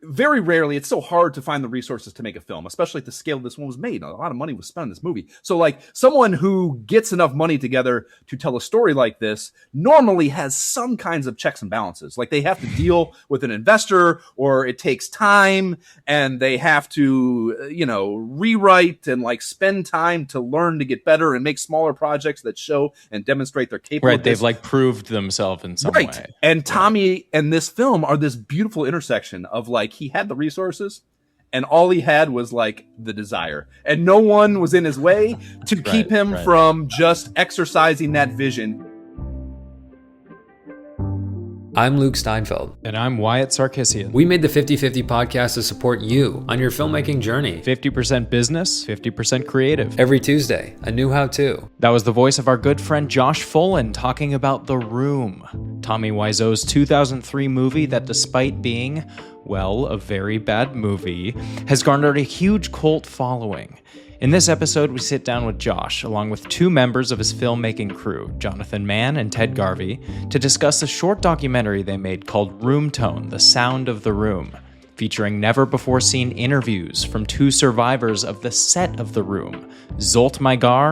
very rarely, it's so hard to find the resources to make a film, especially at the scale this one was made. A lot of money was spent on this movie. So like someone who gets enough money together to tell a story like this normally has some kinds of checks and balances. Like they have to deal with an investor, or it takes time, and they have to, rewrite and like spend time to learn to get better and make smaller projects that show and demonstrate their capabilities. Right. They've like proved themselves in some way. And Tommy and this film are this beautiful intersection of like, he had the resources and all he had was like the desire, and no one was in his way to keep him from just exercising that vision. I'm Luke Steinfeld. And I'm Wyatt Sarkissian. We made the 50/50 podcast to support you on your filmmaking journey. 50% business, 50% creative. Every Tuesday, a new how-to. That was the voice of our good friend Josh Folan talking about The Room, Tommy Wiseau's 2003 movie that, despite being, well, a very bad movie, has garnered a huge cult following. In this episode, we sit down with Josh, along with two members of his filmmaking crew, Jonathan Mann and Ted Garvey, to discuss a short documentary they made called Room Tone: The Sound of the Room, featuring never-before-seen interviews from two survivors of the set of The Room, Zsolt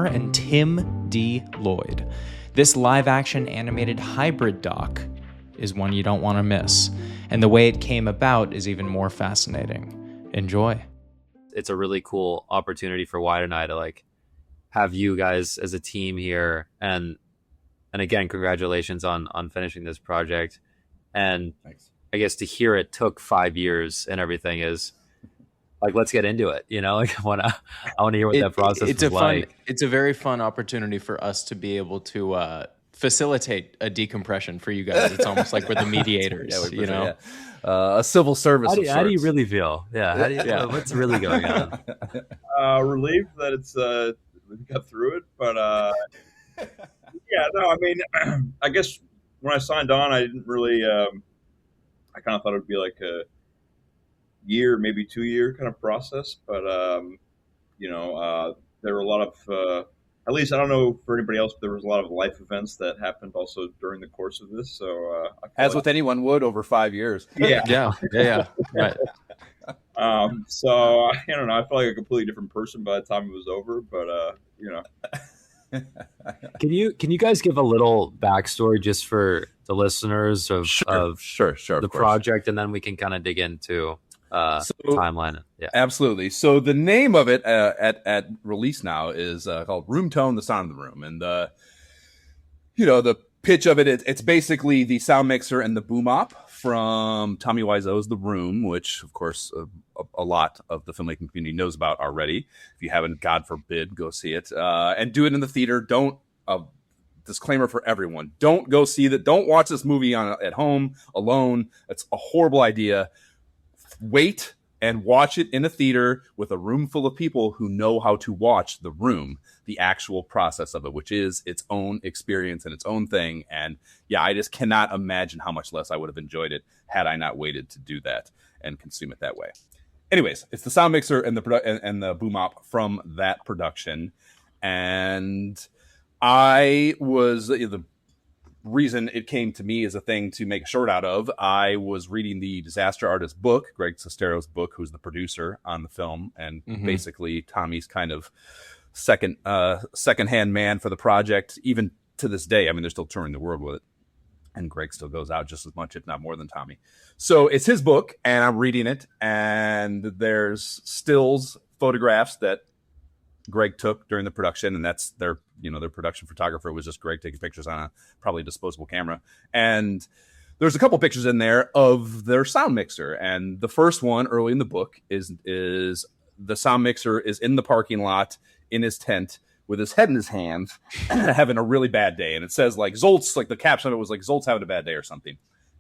and Tim D. Lloyd. This live-action animated hybrid doc is one you don't want to miss, and the way it came about is even more fascinating. Enjoy. It's a really cool opportunity for Wyatt and I to like have you guys as a team here, and again, congratulations on finishing this project. And thanks. I guess to hear it took 5 years and everything is like, let's get into it. Like I want to hear what that process was like. It's a very fun opportunity for us to be able to facilitate a decompression for you guys. It's almost like we're the mediators, a civil service. How do you really feel? Yeah. What's really going on? Relieved that it's we got through it, but I guess when I signed on, I didn't really. I kind of thought it would be like a year, maybe 2 year kind of process, but there were a lot of. At least I don't know for anybody else, but there was a lot of life events that happened also during the course of this. So, as with anyone would over 5 years. Yeah. Right. So I don't know. I felt like a completely different person by the time it was over. But Can you guys give a little backstory just for the listeners of the project, and then we can kind of dig into timeline? Yeah, absolutely. So the name of it at release now is called Room Tone: The Sound of the Room, and the pitch of it's basically the sound mixer and the boom op from Tommy Wiseau's The Room, which of course a lot of the filmmaking community knows about already. If you haven't, God forbid, go see it and do it in the theater. Don't disclaimer for everyone: don't go see that. Don't watch this movie at home alone. It's a horrible idea. Wait and watch it in a theater with a room full of people who know how to watch The Room, the actual process of it, which is its own experience and its own thing. And yeah, I just cannot imagine how much less I would have enjoyed it had I not waited to do that and consume it that way. Anyways, it's the sound mixer and the boom op from that production. And I was the reason it came to me as a thing to make a short out of. I was reading the Disaster Artist book, Greg Sestero's book, who's the producer on the film and basically Tommy's kind of second-hand man for the project, even to this day. I mean, they're still touring the world with it, and Greg still goes out just as much, if not more, than Tommy. So it's his book, and I'm reading it, and there's stills, photographs that Greg took during the production, and that's their production photographer was just Greg taking pictures on a probably disposable camera. And there's a couple pictures in there of their sound mixer. And the first one early in the book is the sound mixer is in the parking lot in his tent with his head in his hands, having a really bad day. And it says like Zolt's, like the caption of it was like Zolt's having a bad day or something.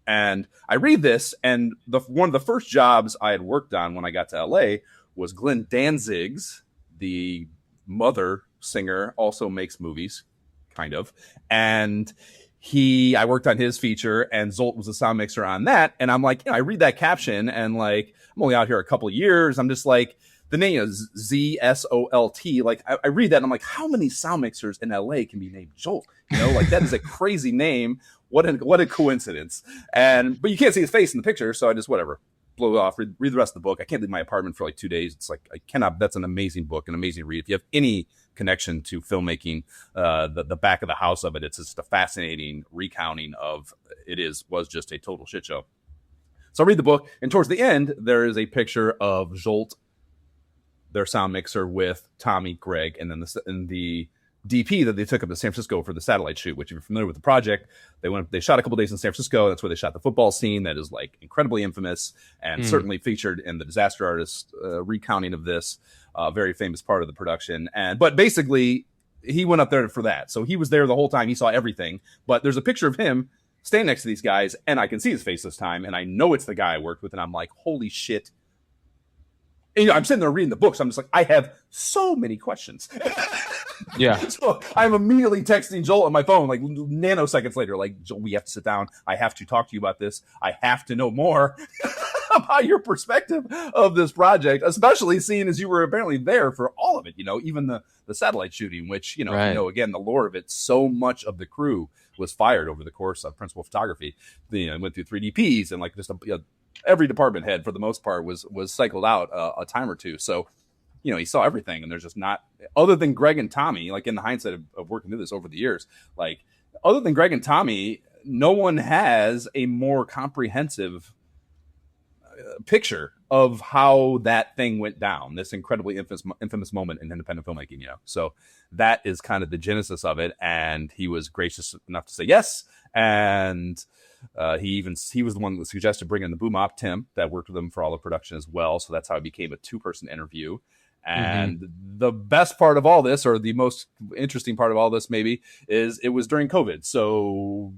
And I read this, and one of the first jobs I had worked on when I got to LA was Glenn Danzig's, the Mother singer, also makes movies, kind of. And I worked on his feature, and Zsolt was a sound mixer on that. And I'm like, I read that caption, and like, I'm only out here a couple of years. I'm just like, the name is Zsolt. Like, I read that, and I'm like, how many sound mixers in LA can be named Zsolt? Like, that is a crazy name. What a coincidence. But you can't see his face in the picture, so I just, whatever. blow it off, read the rest of the book. I can't leave my apartment for like 2 days. It's like, I cannot. That's an amazing book, an amazing read. If you have any connection to filmmaking, the back of the house of it, it's just a fascinating recounting of was just a total shit show. So I read the book, and towards the end, there is a picture of Zsolt, their sound mixer, with Tommy, Greg, and then the DP that they took up to San Francisco for the satellite shoot, which if you're familiar with the project, they shot a couple days in San Francisco. That's where they shot the football scene that is like incredibly infamous and certainly featured in the Disaster Artist recounting of this very famous part of the production. But basically he went up there for that. So he was there the whole time. He saw everything, but there's a picture of him standing next to these guys, and I can see his face this time, and I know it's the guy I worked with, and I'm like, holy shit. And, I'm sitting there reading the book, so I'm just like, I have so many questions. Yeah. So I'm immediately texting Joel on my phone, like nanoseconds later, like, Joel, we have to sit down. I have to talk to you about this. I have to know more about your perspective of this project, especially seeing as you were apparently there for all of it, even the satellite shooting, which, right. Again, the lore of it, so much of the crew was fired over the course of principal photography. Went through 3DPs and like just every department head for the most part was cycled out a time or two. So, he saw everything, and there's just not, other than Greg and Tommy, like in the hindsight of working through this over the years, like other than Greg and Tommy, no one has a more comprehensive picture of how that thing went down, this incredibly infamous moment in independent filmmaking, So that is kind of the genesis of it, and he was gracious enough to say yes. And he was the one that suggested bringing the boom op Tim that worked with him for all the production as well. So that's how it became a 2-person interview. And the best part of all this, or the most interesting part of all this maybe, is it was during COVID. So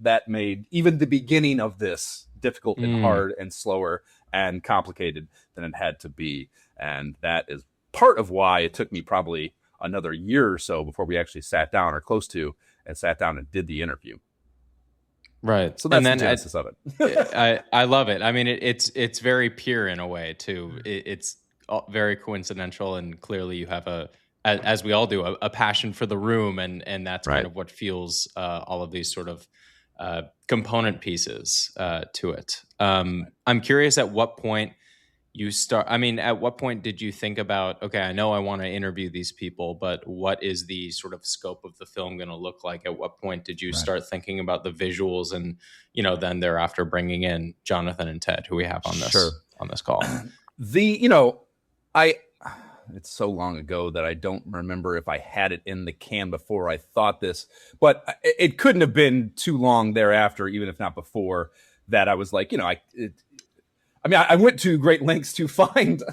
that made even the beginning of this difficult and hard and slower and complicated than it had to be. And that is part of why it took me probably another year or so before we actually sat down, or close to, and sat down and did the interview. Right. So that's the genesis of it. I love it. I mean, it's very pure in a way too. It's very coincidental, and clearly you have as we all do, a passion for the room, and that's kind of what fuels all of these sort of component pieces to it. I'm curious at what point at what point did you think about, okay, I know I want to interview these people, but what is the sort of scope of the film going to look like? At what point did you start thinking about the visuals, and, then thereafter bringing in Jonathan and Ted, who we have on this call? It's so long ago that I don't remember if I had it in the can before I thought this, but it couldn't have been too long thereafter, even if not before, that I was like, I went to great lengths to find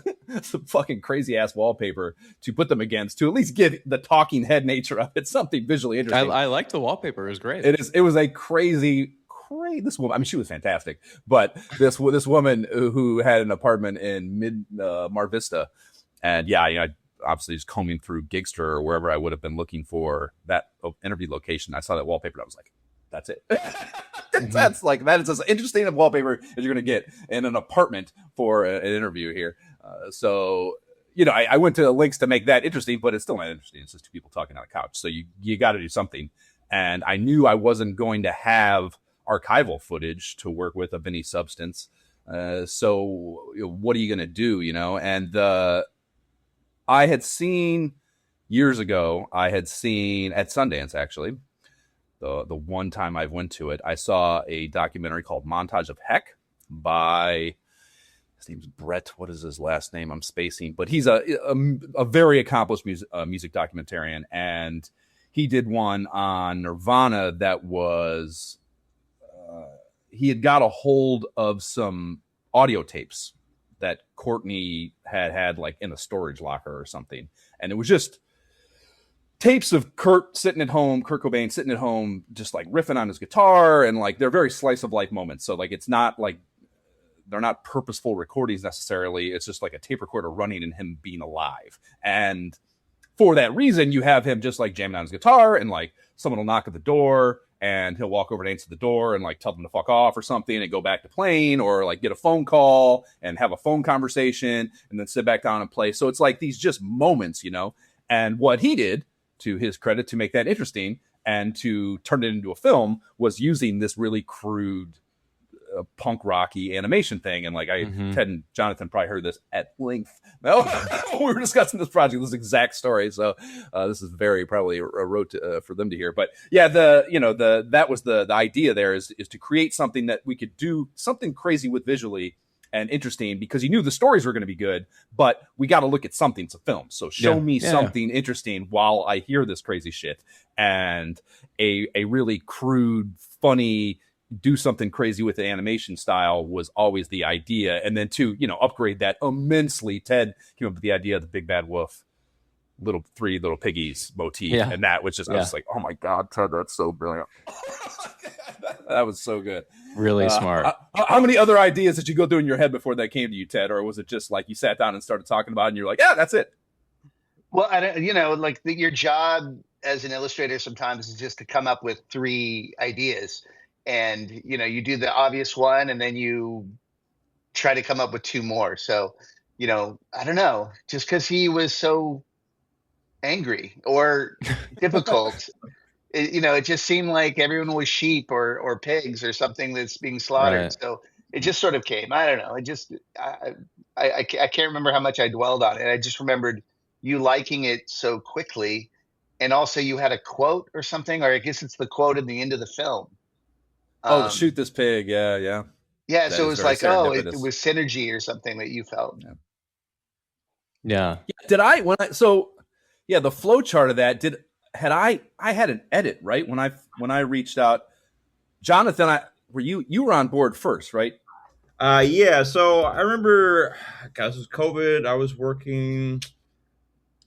some fucking crazy ass wallpaper to put them against, to at least give the talking head nature of it something visually interesting. I liked the wallpaper; it was great. It was a crazy. This woman, she was fantastic, but this woman who had an apartment in Mar Vista, and I obviously just combing through Gigster or wherever I would have been looking for that interview location, I saw that wallpaper, and I was like, that's it. That's like, that is as interesting a wallpaper as you're going to get in an apartment for an interview here. So I went to links to make that interesting, but it's still not interesting. It's just 2 people talking on a couch. So you got to do something. And I knew I wasn't going to have archival footage to work with of any substance. So what are you going to do, And I had seen years ago, at Sundance, actually, the one time I went to it, I saw a documentary called Montage of Heck by, his name's Brett. What is his last name? I'm spacing, but he's a very accomplished music documentarian. And he did one on Nirvana that was, he had got a hold of some audio tapes that Courtney had like in a storage locker or something. And it was just tapes of Kurt Cobain sitting at home, just like riffing on his guitar. And like, they're very slice of life moments. So like, it's not like, they're not purposeful recordings necessarily. It's just like a tape recorder running and him being alive. And for that reason, you have him just like jamming on his guitar, and like someone will knock at the door and he'll walk over and answer the door and like tell them to fuck off or something and go back to playing, or like get a phone call and have a phone conversation and then sit back down and play. So it's like these just moments, and what he did, to his credit, to make that interesting and to turn it into a film, was using this really crude a punk rocky animation thing. And like Mhm. Ted and Jonathan probably heard this at length. No, we were discussing this project, this exact story. So this is very probably a road for them to hear. But yeah, that was the idea there is to create something that we could do something crazy with visually and interesting, because he knew the stories were going to be good, but we got to look at something to film. So show me something interesting while I hear this crazy shit. And a really crude, funny, do something crazy with the animation style was always the idea. And then to, upgrade that immensely, Ted came up with the idea of the big bad wolf, three little piggies motif. Yeah. And that was just, I was like, oh my God, Ted, that's so brilliant. That was so good. Really smart. How many other ideas did you go through in your head before that came to you, Ted? Or was it just like you sat down and started talking about it and you're like, yeah, that's it? Well, your job as an illustrator sometimes is just to come up with 3 ideas, and you do the obvious one and then you try to come up with 2 more. So, I don't know, just because he was so angry or difficult. It just seemed like everyone was sheep or pigs or something that's being slaughtered. Right. So it just sort of came. I don't know. I can't remember how much I dwelled on it. I just remembered you liking it so quickly. And also you had a quote or something, or I guess it's the quote at the end of the film. Shoot this pig. Yeah. Yeah. That So it is was very like, it serendipitous. was synergy or something that you felt. Yeah. The flow chart of that I had an edit, right? When I reached out, Jonathan, you were on board first, right? Yeah. So I remember, this was COVID. I was working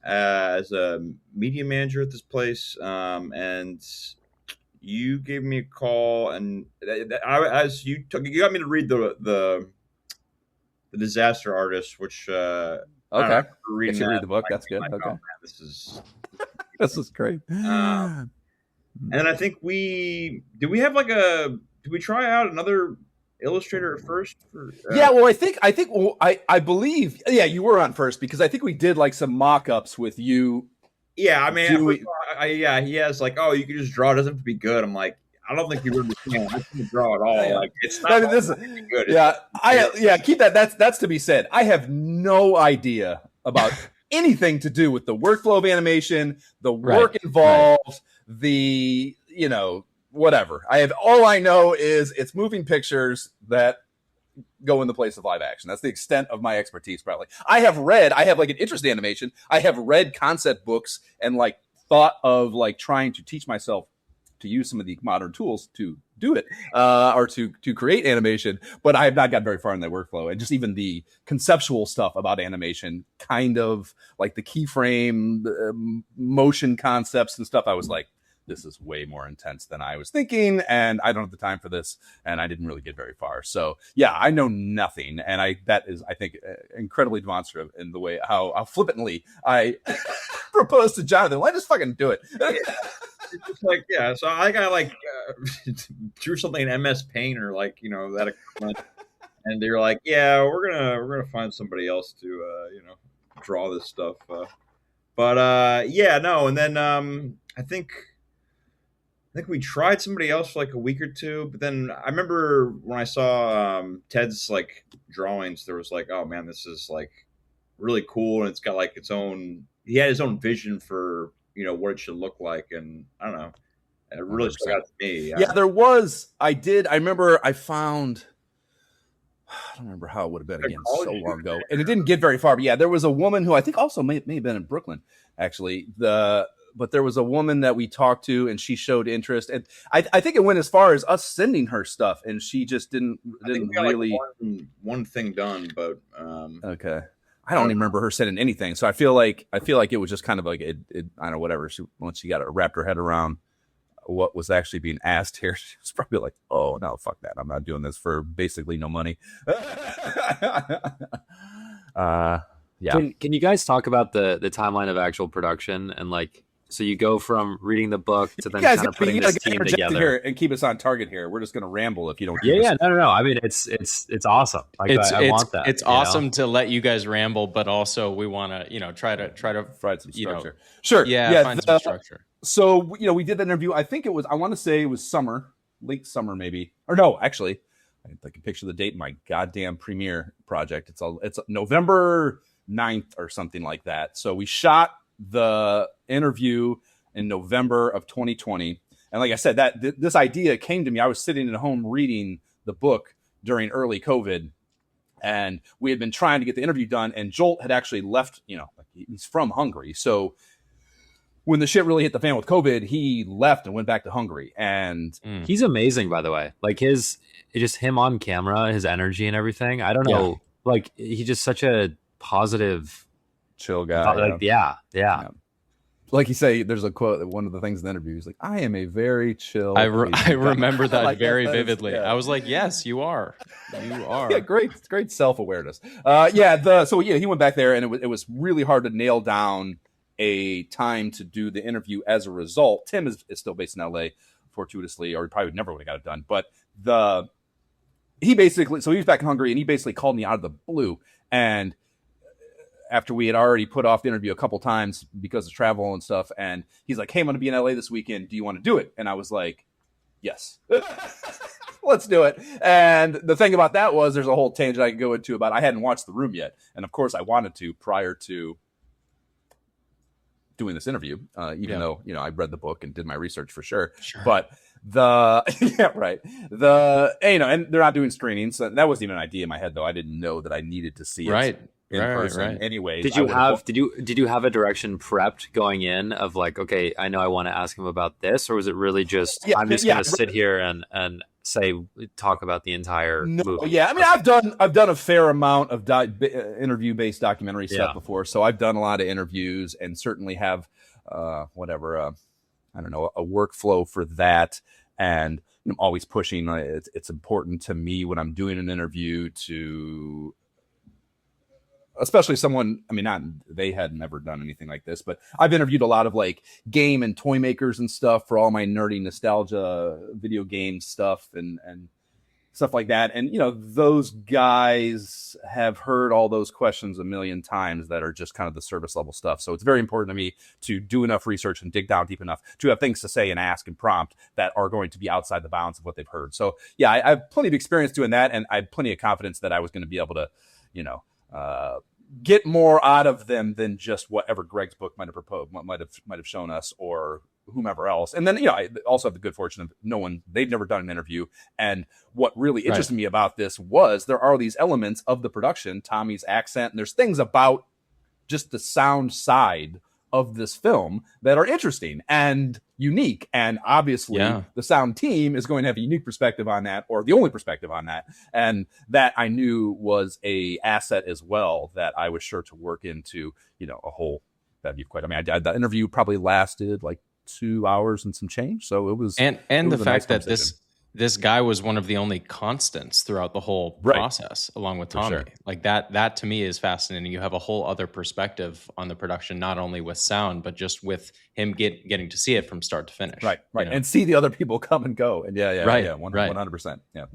as a media manager at this place, and you gave me a call, and you got me to read the Disaster Artist, which Okay. Reading read the book. That's good. Like, okay. oh, man, This is great. And then I think did we try out another illustrator at first? Well, I believe, you were on first, because I think we did like some mock-ups with you. Yeah, I mean, he has like, oh, you can just draw. It doesn't have to be good. I'm like, I don't think you understand. I can't draw at all. Yeah. Like, it's not good. Keep that. That's to be said. I have no idea about anything to do with the workflow of animation, the work involved, the whatever. All I know is it's moving pictures that go in the place of live action. That's the extent of my expertise, probably. I have like an interest in animation. I have read concept books and like thought of like trying to teach myself to use some of the modern tools to do it, or to create animation, but I have not gotten very far in that workflow. And just even the conceptual stuff about animation, kind of like the keyframe, motion concepts and stuff, I was like, this is way more intense than I was thinking, and I don't have the time for this, and I didn't really get very far. So yeah, I know nothing, and that is, I think, incredibly demonstrative in the way how flippantly I proposed to Jonathan. Let's just fucking do it. It's just like, so I got like drew something in MS Paint or like that equivalent, and they're like, we're gonna find somebody else to draw this stuff. And then I think we tried somebody else for like a week or two, but then I remember when I saw Ted's like drawings, there was like, oh man, this is like really cool, and it's got like its own. He had his own vision for what it should look like, and I don't know, it really stuck out to me. There was. I remember I found. I don't remember how it would have been again, so long ago, and it didn't get very far. But there was a woman who I think also may have been in Brooklyn, actually. But there was a woman that we talked to, and she showed interest, and I think it went as far as us sending her stuff, and she just didn't really like one thing done. But okay. I don't even remember her sending anything, so I feel like it was just kind of like it I don't know, whatever. Once she got wrapped her head around what was actually being asked here, she was probably like, "Oh no, fuck that! I'm not doing this for basically no money." Can you guys talk about the timeline of actual production and like? So you go from reading the book to then kind of putting this team together here and keep us on target here. We're just going to ramble if you don't. No. I mean, it's awesome. Like, I want that. It's awesome to let you guys ramble, but also we want to, try to find some structure. Sure. Find some structure. So, we did that interview. I think I want to say it was late summer maybe. Or no, actually, I can picture the date in my goddamn premiere project. It's November 9th or something like that. So we shot the interview in November of 2020. And like I said, this idea came to me. I was sitting at home reading the book during early COVID, and we had been trying to get the interview done. And Zsolt had actually left, he's from Hungary. So when the shit really hit the fan with COVID, he left and went back to Hungary. And he's amazing, by the way. Like just him on camera, his energy and everything. I don't know. Yeah. Like he's just such a positive, chill guy. Like, yeah. Like you say, there's a quote. One of the things in the interview, he's like, "I am a very chill." I remember that like very that vividly. Yeah. I was like, "Yes, you are. You are." Yeah, great self-awareness. He went back there, and it was really hard to nail down a time to do the interview. As a result, Tim is still based in LA, fortuitously, or he probably never would have got it done. But he was back in Hungary, and he basically called me out of the blue. And after we had already put off the interview a couple times because of travel and stuff, and he's like, "Hey, I'm going to be in LA this weekend. Do you want to do it?" And I was like, "Yes." Let's do it. And the thing about that was there's a whole tangent I could go into about I hadn't watched The Room yet. And of course I wanted to prior to doing this interview, even though, I read the book and did my research for sure. But and they're not doing screenings. So that wasn't even an idea in my head, though. I didn't know that I needed to see it in person. Right. Anyway, did you have a direction prepped going in of like, okay, I know I want to ask him about this, or was it really just I'm just going to sit here and talk about the entire movie? Yeah, I mean, I've done a fair amount of interview based documentary stuff before, so I've done a lot of interviews and certainly have a workflow for that. And I'm always pushing. It's important to me when I'm doing an interview to, especially someone, I mean, they had never done anything like this, but I've interviewed a lot of like game and toy makers and stuff for all my nerdy nostalgia video game stuff and stuff like that. And, those guys have heard all those questions a million times that are just kind of the service level stuff. So it's very important to me to do enough research and dig down deep enough to have things to say and ask and prompt that are going to be outside the bounds of what they've heard. So yeah, I have plenty of experience doing that. And I had plenty of confidence that I was going to be able to, get more out of them than just whatever Greg's book might have proposed, might have shown us, or whomever else. And then, I also have the good fortune of they've never done an interview. And what really interested me about this was there are these elements of the production, Tommy's accent, and there's things about just the sound side of this film that are interesting and unique. And obviously the sound team is going to have a unique perspective on that, or the only perspective on that. And that I knew was a asset as well that I was sure to work into, a whole, that'd be quite, I mean, the interview probably lasted like 2 hours and some change. So it was, and the fact that this guy was one of the only constants throughout the whole process, along with Tommy. Sure. Like that to me is fascinating. You have a whole other perspective on the production, not only with sound, but just with him getting to see it from start to finish. Right. And see the other people come and go. And 100%. Yeah.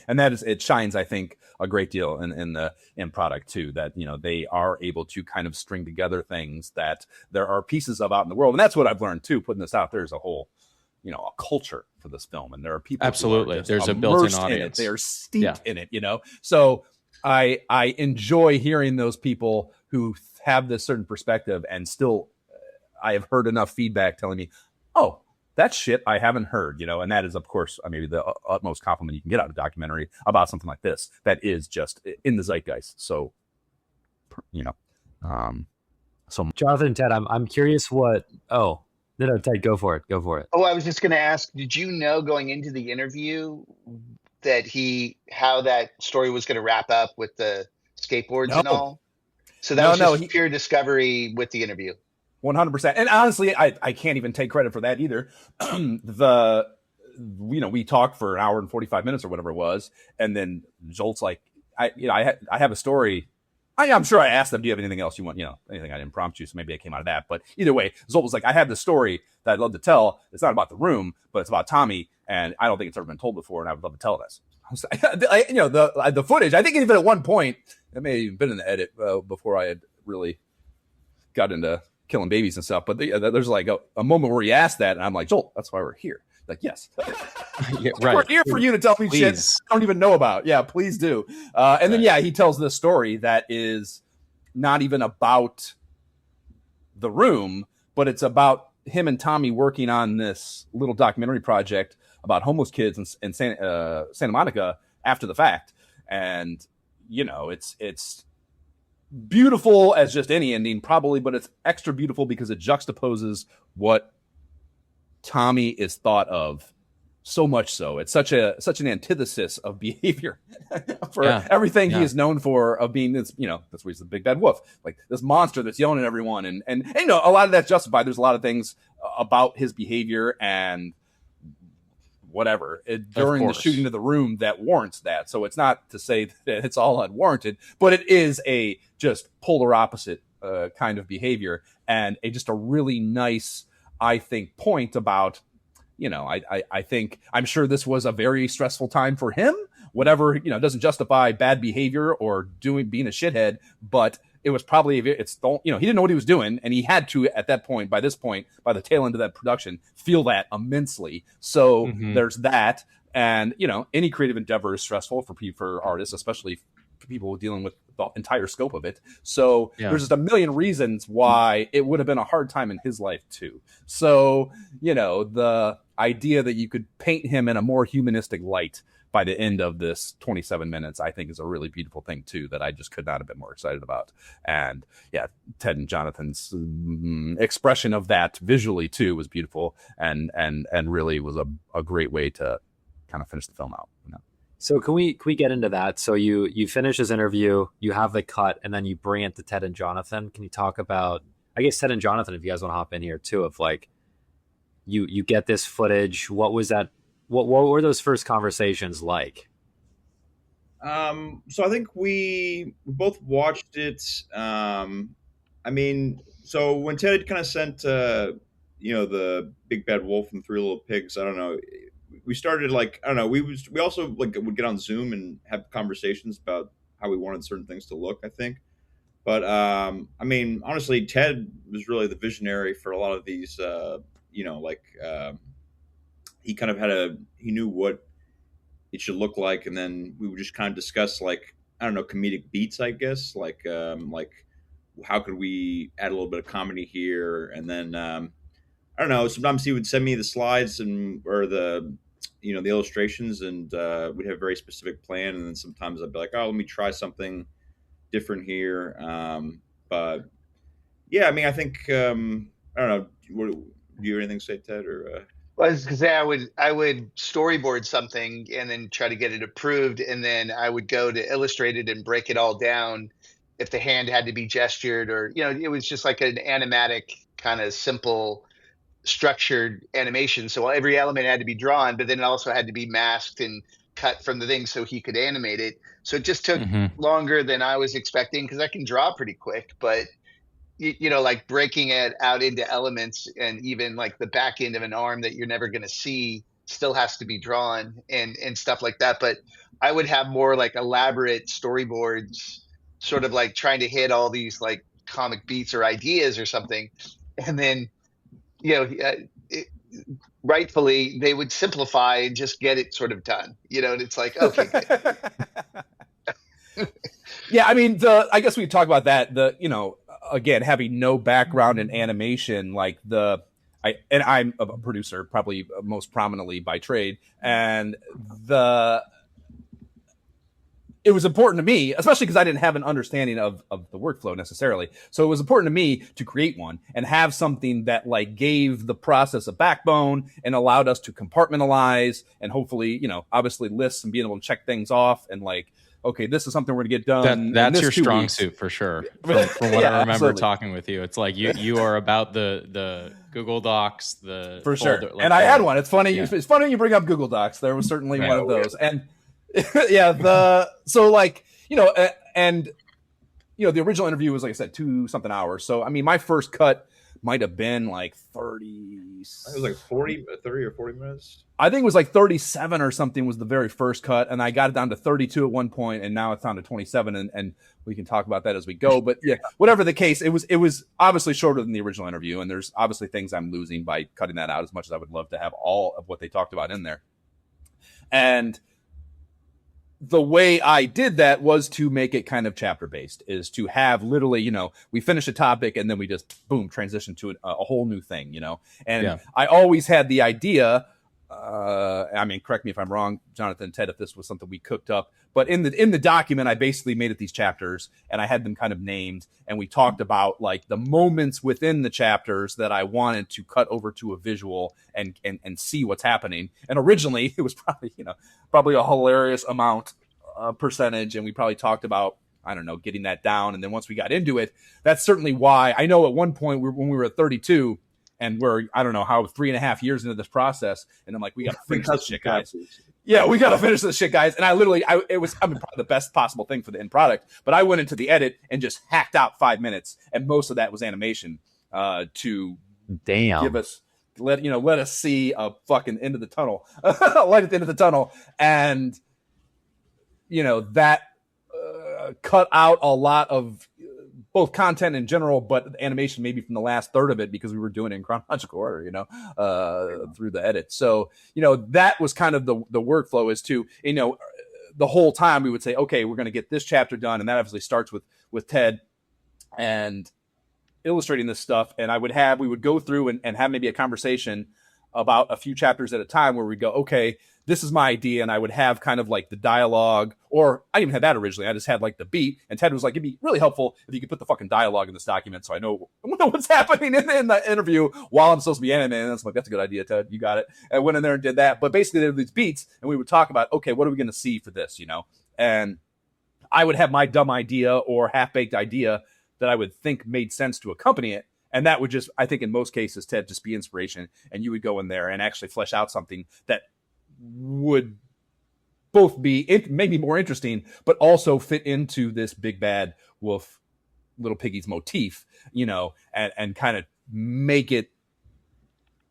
And it shines, I think, a great deal in product too, that, they are able to kind of string together things that there are pieces of out in the world. And that's what I've learned too, putting this out. There's a whole, a culture for this film, and there are people absolutely there's a built-in audience. They are steeped in it, so I enjoy hearing those people who have this certain perspective, and still I have heard enough feedback telling me, oh, that shit I haven't heard, and that is, of course, maybe the utmost compliment you can get out of a documentary about something like this that is just in the zeitgeist. So so Jonathan and Ted, I'm curious what No, Ted, go for it. Oh, I was just going to ask, did you know going into the interview that how that story was going to wrap up with the skateboards and all? So that was just pure discovery with the interview. 100%. And honestly, I can't even take credit for that either. We talked for an hour and 45 minutes or whatever it was. And then Zsolt's like, I have a story. I'm sure I asked them, do you have anything else you want, anything I didn't prompt you. So maybe I came out of that. But either way, Zsolt was like, I have this story that I'd love to tell. It's not about The Room, but it's about Tommy. And I don't think it's ever been told before. And I would love to tell this. The footage, I think even at one point, it may have even been in the edit before I had really got into killing babies and stuff. But there's like a moment where he asked that. And I'm like, Zsolt, that's why we're here. Like, yes. Yeah, right. We're here for you to tell me shit Please. I don't even know about. Yeah, please do. And then, yeah, he tells this story that is not even about the room, but it's about him and Tommy working on this little documentary project about homeless kids in Santa Monica after the fact. And, you know, it's beautiful as just any ending, probably, but it's extra beautiful because it juxtaposes what Tommy is thought of so much so. It's such an antithesis of behavior for everything he is known for, of being this, you know, that's why he's the big bad wolf, like this monster that's yelling at everyone. And you know, a lot of that's justified. There's a lot of things about his behavior and whatever during the shooting of the room that warrants that. So it's not to say that it's all unwarranted, but it is a just polar opposite kind of behavior, and just a really nice, I think, point about, you know, I think, I'm sure this was a very stressful time for him, whatever, you know, doesn't justify bad behavior or being a shithead, but it was probably, you know, he didn't know what he was doing, and he had to, at that point, by the tail end of that production, feel that immensely. So there's that. And, you know, any creative endeavor is stressful for artists, especially for people dealing with the entire scope of it. So there's just a million reasons why it would have been a hard time in his life too. So, you know, the idea that you could paint him in a more humanistic light by the end of this 27 minutes, I think, is a really beautiful thing too, that I just could not have been more excited about. And yeah, Ted and Jonathan's expression of that visually too was beautiful, and really was a great way to kind of finish the film out. You know? So can we get into that? So you finish this interview, you have the cut, and then you bring it to Ted and Jonathan. Can you talk about, I guess, Ted and Jonathan, if you guys want to hop in here too, of like, you get this footage. What was that? What were those first conversations like? So I think we both watched it. I mean, so when Ted kind of sent, you know, the Big Bad Wolf and Three Little Pigs, I don't know, we started like, I don't know, we also like would get on Zoom and have conversations about how we wanted certain things to look, I think. But I mean, honestly, Ted was really the visionary for a lot of these, you know, like he kind of he knew what it should look like, and then we would just kind of discuss, like, I don't know, comedic beats, I guess, like how could we add a little bit of comedy here, and then I don't know, sometimes he would send me the slides or the, you know, the illustrations, and we'd have a very specific plan, and then sometimes I'd be like, oh, let me try something different here. But yeah, I mean, I think I don't know, do you have anything to say, Ted, or Well, I was gonna say I would storyboard something and then try to get it approved, and then I would go to Illustrated and break it all down if the hand had to be gestured, or, you know, it was just like an animatic kind of simple structured animation. So every element had to be drawn, but then it also had to be masked and cut from the thing so he could animate it. So it just took longer than I was expecting, because I can draw pretty quick, but you know, like breaking it out into elements, and even like the back end of an arm that you're never going to see still has to be drawn, and stuff like that. But I would have more like elaborate storyboards, sort of like trying to hit all these like comic beats or ideas or something. And then, you know, rightfully they would simplify and just get it sort of done, you know, and it's like, okay, good. Yeah, I mean, I guess we talk about that. You know, again, having no background in animation, like I'm a producer, probably most prominently by trade, and it was important to me, especially because I didn't have an understanding of the workflow necessarily. So it was important to me to create one and have something that like gave the process a backbone and allowed us to compartmentalize and hopefully, you know, obviously lists and being able to check things off and like, okay, this is something we're going to get done. That's your strong suit for sure. From what I remember absolutely. Talking with you, it's like you are about the Google Docs, the for folder, sure. like and I had one. It's funny. Yeah. It's funny you bring up Google Docs. There was certainly one of those. And yeah, so like, you know, and you know, the original interview was, like I said, 2-something hours. So I mean, my first cut, might have been like 30. It was like 30 or 40 minutes. I think it was like 37 or something was the very first cut, and I got it down to 32 at one point, and now it's down to 27, and we can talk about that as we go. But yeah, whatever the case, it was obviously shorter than the original interview, and there's obviously things I'm losing by cutting that out, as much as I would love to have all of what they talked about in there. And the way I did that was to make it kind of chapter based, is to have literally, you know, we finish a topic and then we just boom transition to a whole new thing, you know. And I always had the idea. I mean, correct me if I'm wrong, Jonathan, Ted, if this was something we cooked up, but in the document, I basically made it these chapters, and I had them kind of named, and we talked about like the moments within the chapters that I wanted to cut over to a visual and see what's happening. And originally, it was probably a hilarious amount percentage, and we probably talked about, I don't know, getting that down. And then once we got into it, that's certainly why I know at one point when we were at 32. And we're, I don't know how, 3.5 years into this process. And I'm like, we got to finish this shit, guys. Yeah, we got to finish this shit, guys. And it was probably the best possible thing for the end product. But I went into the edit and just hacked out 5 minutes. And most of that was animation to give us, let us see a fucking end of the tunnel, light at the end of the tunnel. And, you know, that cut out a lot of both content in general, but animation maybe from the last third of it, because we were doing it in chronological order, you know, through the edit. So, you know, that was kind of the workflow, is to, you know, the whole time we would say, okay, we're going to get this chapter done. And that obviously starts with Ted and illustrating this stuff. And we would go through and have maybe a conversation about a few chapters at a time where we go, okay, this is my idea. And I would have kind of like the dialogue, or I even had that originally. I just had like the beat, and Ted was like, it'd be really helpful if you could put the fucking dialogue in this document, so I know what's happening in the interview while I'm supposed to be animating. And I was like, that's a good idea, Ted. You got it. And I went in there and did that. But basically there were these beats, and we would talk about, okay, what are we going to see for this, you know? And I would have my dumb idea or half-baked idea that I would think made sense to accompany it. And that would just, I think in most cases, Ted, just be inspiration. And you would go in there and actually flesh out something that would both be maybe more interesting, but also fit into this big bad wolf, little piggy's motif, you know, and kind of make it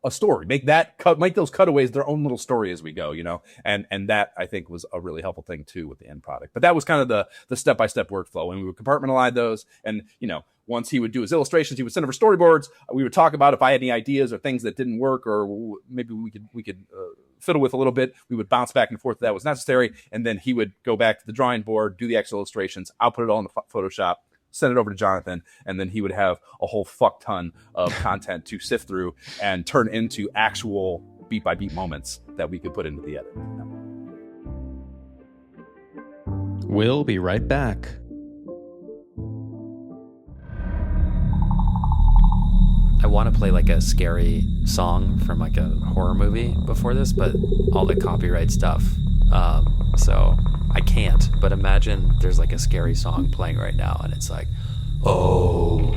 a story, make those cutaways their own little story as we go, you know, and that I think was a really helpful thing too with the end product. But that was kind of the step-by-step workflow, and we would compartmentalize those. And, you know, once he would do his illustrations, he would send over storyboards. We would talk about if I had any ideas or things that didn't work, or maybe we could fiddle with a little bit. We would bounce back and forth if that was necessary. And then he would go back to the drawing board, do the actual illustrations. I'll put it all in the Photoshop, send it over to Jonathan, and then he would have a whole fuck ton of content to sift through and turn into actual beat by beat moments that we could put into the edit. We'll be right back. I want to play like a scary song from like a horror movie before this, but all the copyright stuff. So I can't, but imagine there's like a scary song playing right now, and it's like, oh,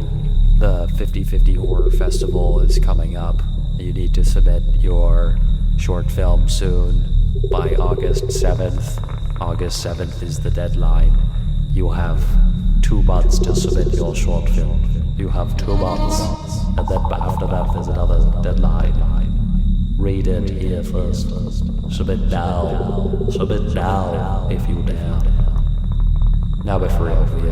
the 50/50 Horror Festival is coming up. You need to submit your short film soon by August 7th. August 7th is the deadline. You have 2 months to submit your short film. You have 2 months, and then after that there's another deadline. Read it here first. Submit now. Submit now, if you dare. Now, but for real, we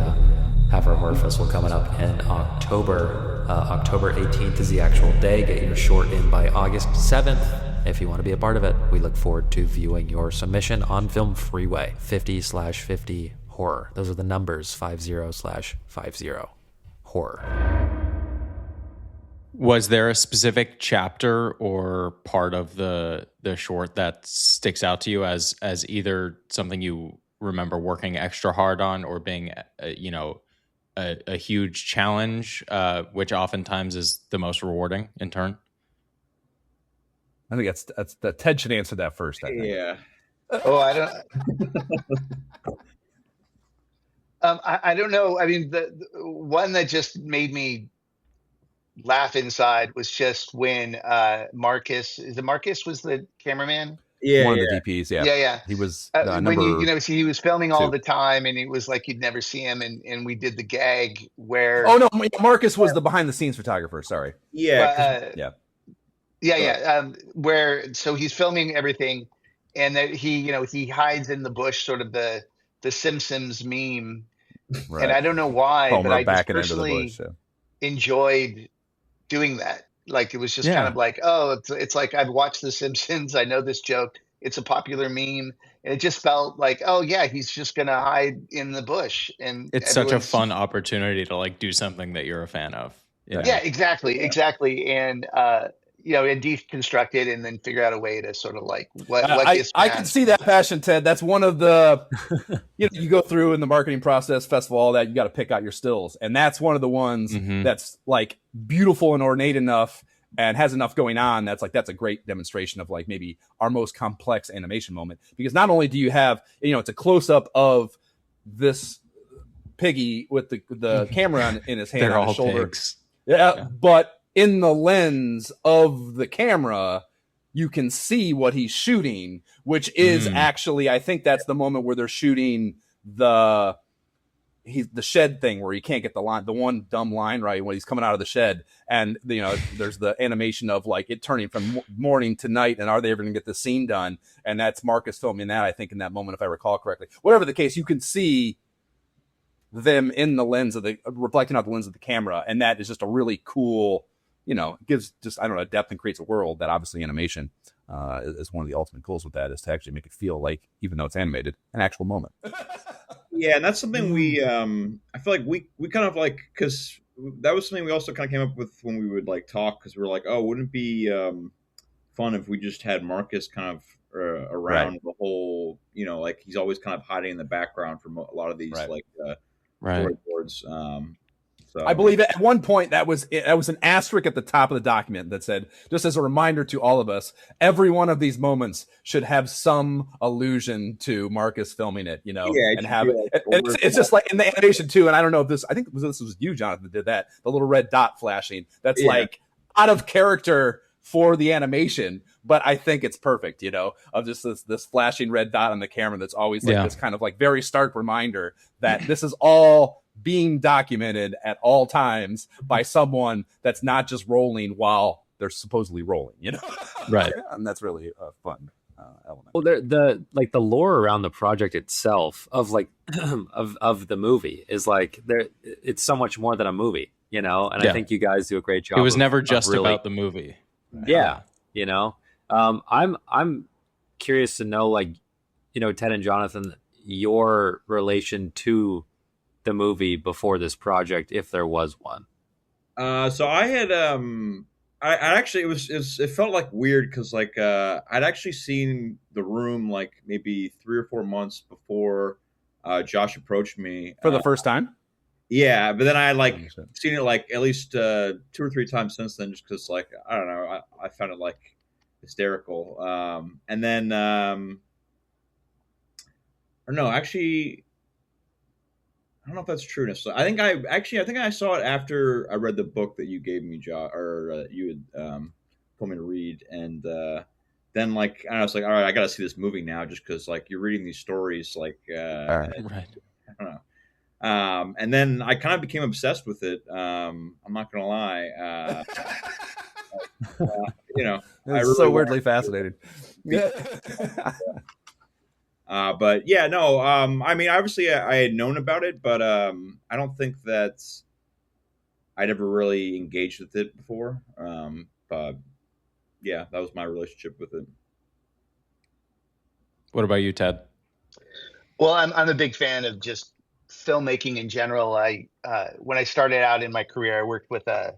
have our horror festival coming up in October. October 18th is the actual day. Get your short in by August 7th. If you want to be a part of it, we look forward to viewing your submission on Film Freeway. 50/50 horror. Those are the numbers, 50/50 horror. Was there a specific chapter or part of the short that sticks out to you as either something you remember working extra hard on, or being a huge challenge, which oftentimes is the most rewarding in turn? I think that's the Ted should answer that first. I think. Yeah. Oh, I don't. I don't know. I mean, the one that just made me laugh inside was just when Marcus was the cameraman. Yeah, one yeah. of the DPs. Yeah, Yeah. he was When number see, he was filming all 2. the time, and it was like you'd never see him, and we did the gag where, Oh no, Marcus was the behind the scenes photographer. Sorry. Yeah, well, 'cause- Yeah. where so he's filming everything, and that he hides in the bush, sort of the Simpsons meme, and Right. I don't know why, but Homer I just backing into the personally bush. So. enjoyed doing that. Like, it was just kind Yeah. of like, oh, it's like I've watched The Simpsons. I know this joke. It's a popular meme. And it just felt like, oh yeah, he's just gonna hide in the bush, and It's such a fun opportunity to like do something that you're a fan of. Yeah, exactly. And and deconstruct it, and then figure out a way to sort of like what is I can see that passion, Ted. That's one of the you go through in the marketing process, festival, all that. You got to pick out your stills, and that's one of the ones that's like beautiful and ornate enough and has enough going on. That's a great demonstration of like maybe our most complex animation moment, because not only do you have it's a close up of this piggy with the camera in his hand They're on all his shoulder. pigs. Yeah, but in the lens of the camera, you can see what he's shooting, which is actually, I think that's the moment where they're shooting the shed thing where he can't get the one dumb line right when he's coming out of the shed, and there's the animation of like it turning from morning to night, and are they ever going to get the scene done? And that's Marcus filming that, I think, in that moment, if I recall correctly. Whatever the case, you can see them in the lens of reflecting out the lens of the camera, and that is just a really cool, gives just depth and creates a world that obviously animation is one of the ultimate goals with that, is to actually make it feel like, even though it's animated, an actual moment. Yeah, and that's something we I feel like we kind of like, because that was something we also kind of came up with when we would like talk, because we were like, oh, wouldn't it be fun if we just had Marcus kind of around the whole, like he's always kind of hiding in the background from a lot of these storyboards. So I believe at one point that was an asterisk at the top of the document that said, just as a reminder to all of us, every one of these moments should have some allusion to Marcus filming it, and have it. It's just like in the animation too. And I don't know if this was you, Jonathan, that did that. The little red dot flashing. That's like out of character for the animation, but I think it's perfect, of just this flashing red dot on the camera. That's always like this kind of like very stark reminder that this is all being documented at all times by someone that's not just rolling while they're supposedly rolling, Right. And that's really a fun element. Well, the lore around the project itself of like of the movie is like it's so much more than a movie, and I think you guys do a great job. It was never just really, about the movie. Yeah. I'm curious to know, like, Ted and Jonathan, your relation to the movie before this project, if there was one. So I had I actually it felt like weird, because like I'd actually seen The Room like maybe 3 or 4 months before Josh approached me For the first time? Yeah, but then I had like seen it like at least 2 or 3 times since then, just because like I don't know, I found it like hysterical. And then or no, actually, I don't know if that's true necessarily. I think I saw it after I read the book that you gave me, Josh, or you had told me to read, and then like I was like, all right, I got to see this movie now, just because like you're reading these stories, like Right. I don't know. And then I kind of became obsessed with it. I'm not gonna lie. It's really so weirdly fascinating. But yeah, no. I mean, obviously, I had known about it, but I don't think that I'd ever really engaged with it before. But yeah, that was my relationship with it. What about you, Ted? Well, I'm a big fan of just filmmaking in general. When I started out in my career, I worked with a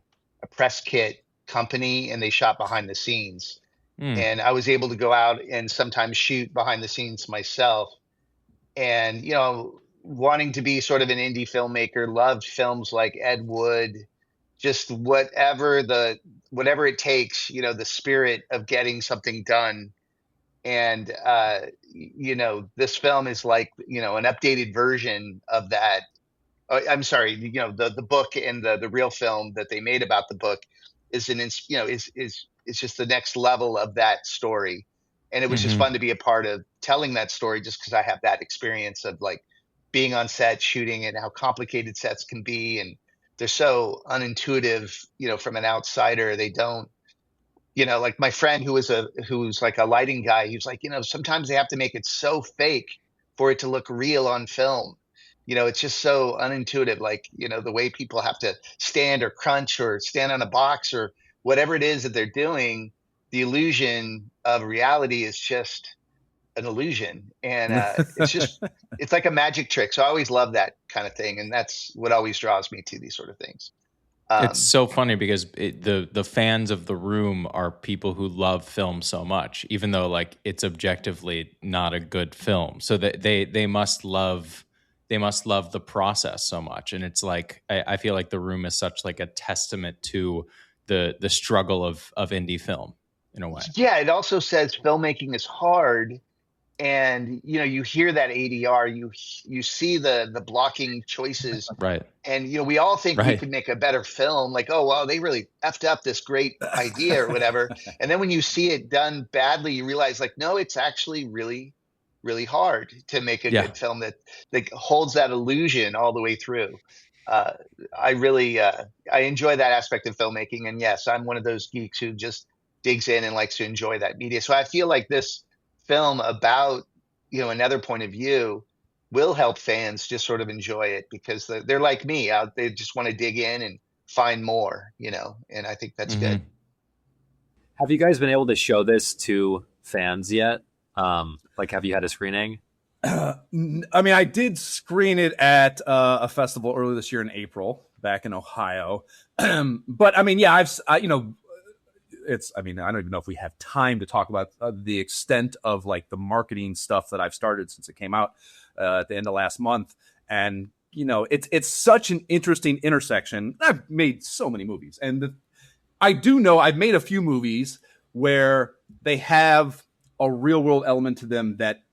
press kit company, and they shot behind the scenes. And I was able to go out and sometimes shoot behind the scenes myself. And, wanting to be sort of an indie filmmaker, loved films like Ed Wood, just whatever it takes, the spirit of getting something done. And, this film is like, an updated version of that. I'm sorry, the book and the real film that they made about the book is is just the next level of that story. And it was just fun to be a part of telling that story, just because I have that experience of like being on set, shooting, and how complicated sets can be. And they're so unintuitive, from an outsider. They don't, like my friend who's like a lighting guy, he was like, sometimes they have to make it so fake for it to look real on film. It's just so unintuitive, like, the way people have to stand or crunch or stand on a box or whatever it is that they're doing. The illusion of reality is just an illusion. And it's like a magic trick. So I always love that kind of thing. And that's what always draws me to these sort of things. It's so funny because the fans of The Room are people who love film so much, even though like it's objectively not a good film. So that they must love the process so much. And it's like I feel like The Room is such like a testament to the struggle of indie film in a way. Yeah, it also says filmmaking is hard. And you hear that ADR, you see the blocking choices, right? And we all think we could make a better film, like, oh wow, they really effed up this great idea or whatever. And then when you see it done badly, you realize like, no, it's actually really, really hard to make a good film that holds that illusion all the way through. I really I enjoy that aspect of filmmaking, and yes, I'm one of those geeks who just digs in and likes to enjoy that media. So I feel like this film about another point of view will help fans just sort of enjoy it, because they're like me, they just want to dig in and find more, and I think that's good. Have you guys been able to show this to fans yet? Like, have you had a screening? I mean, I did screen it at a festival earlier this year in April back in Ohio. But I mean, yeah, I don't even know if we have time to talk about the extent of like the marketing stuff that I've started since it came out at the end of last month. And, it's such an interesting intersection. I've made so many movies, and I do know I've made a few movies where they have a real world element to them that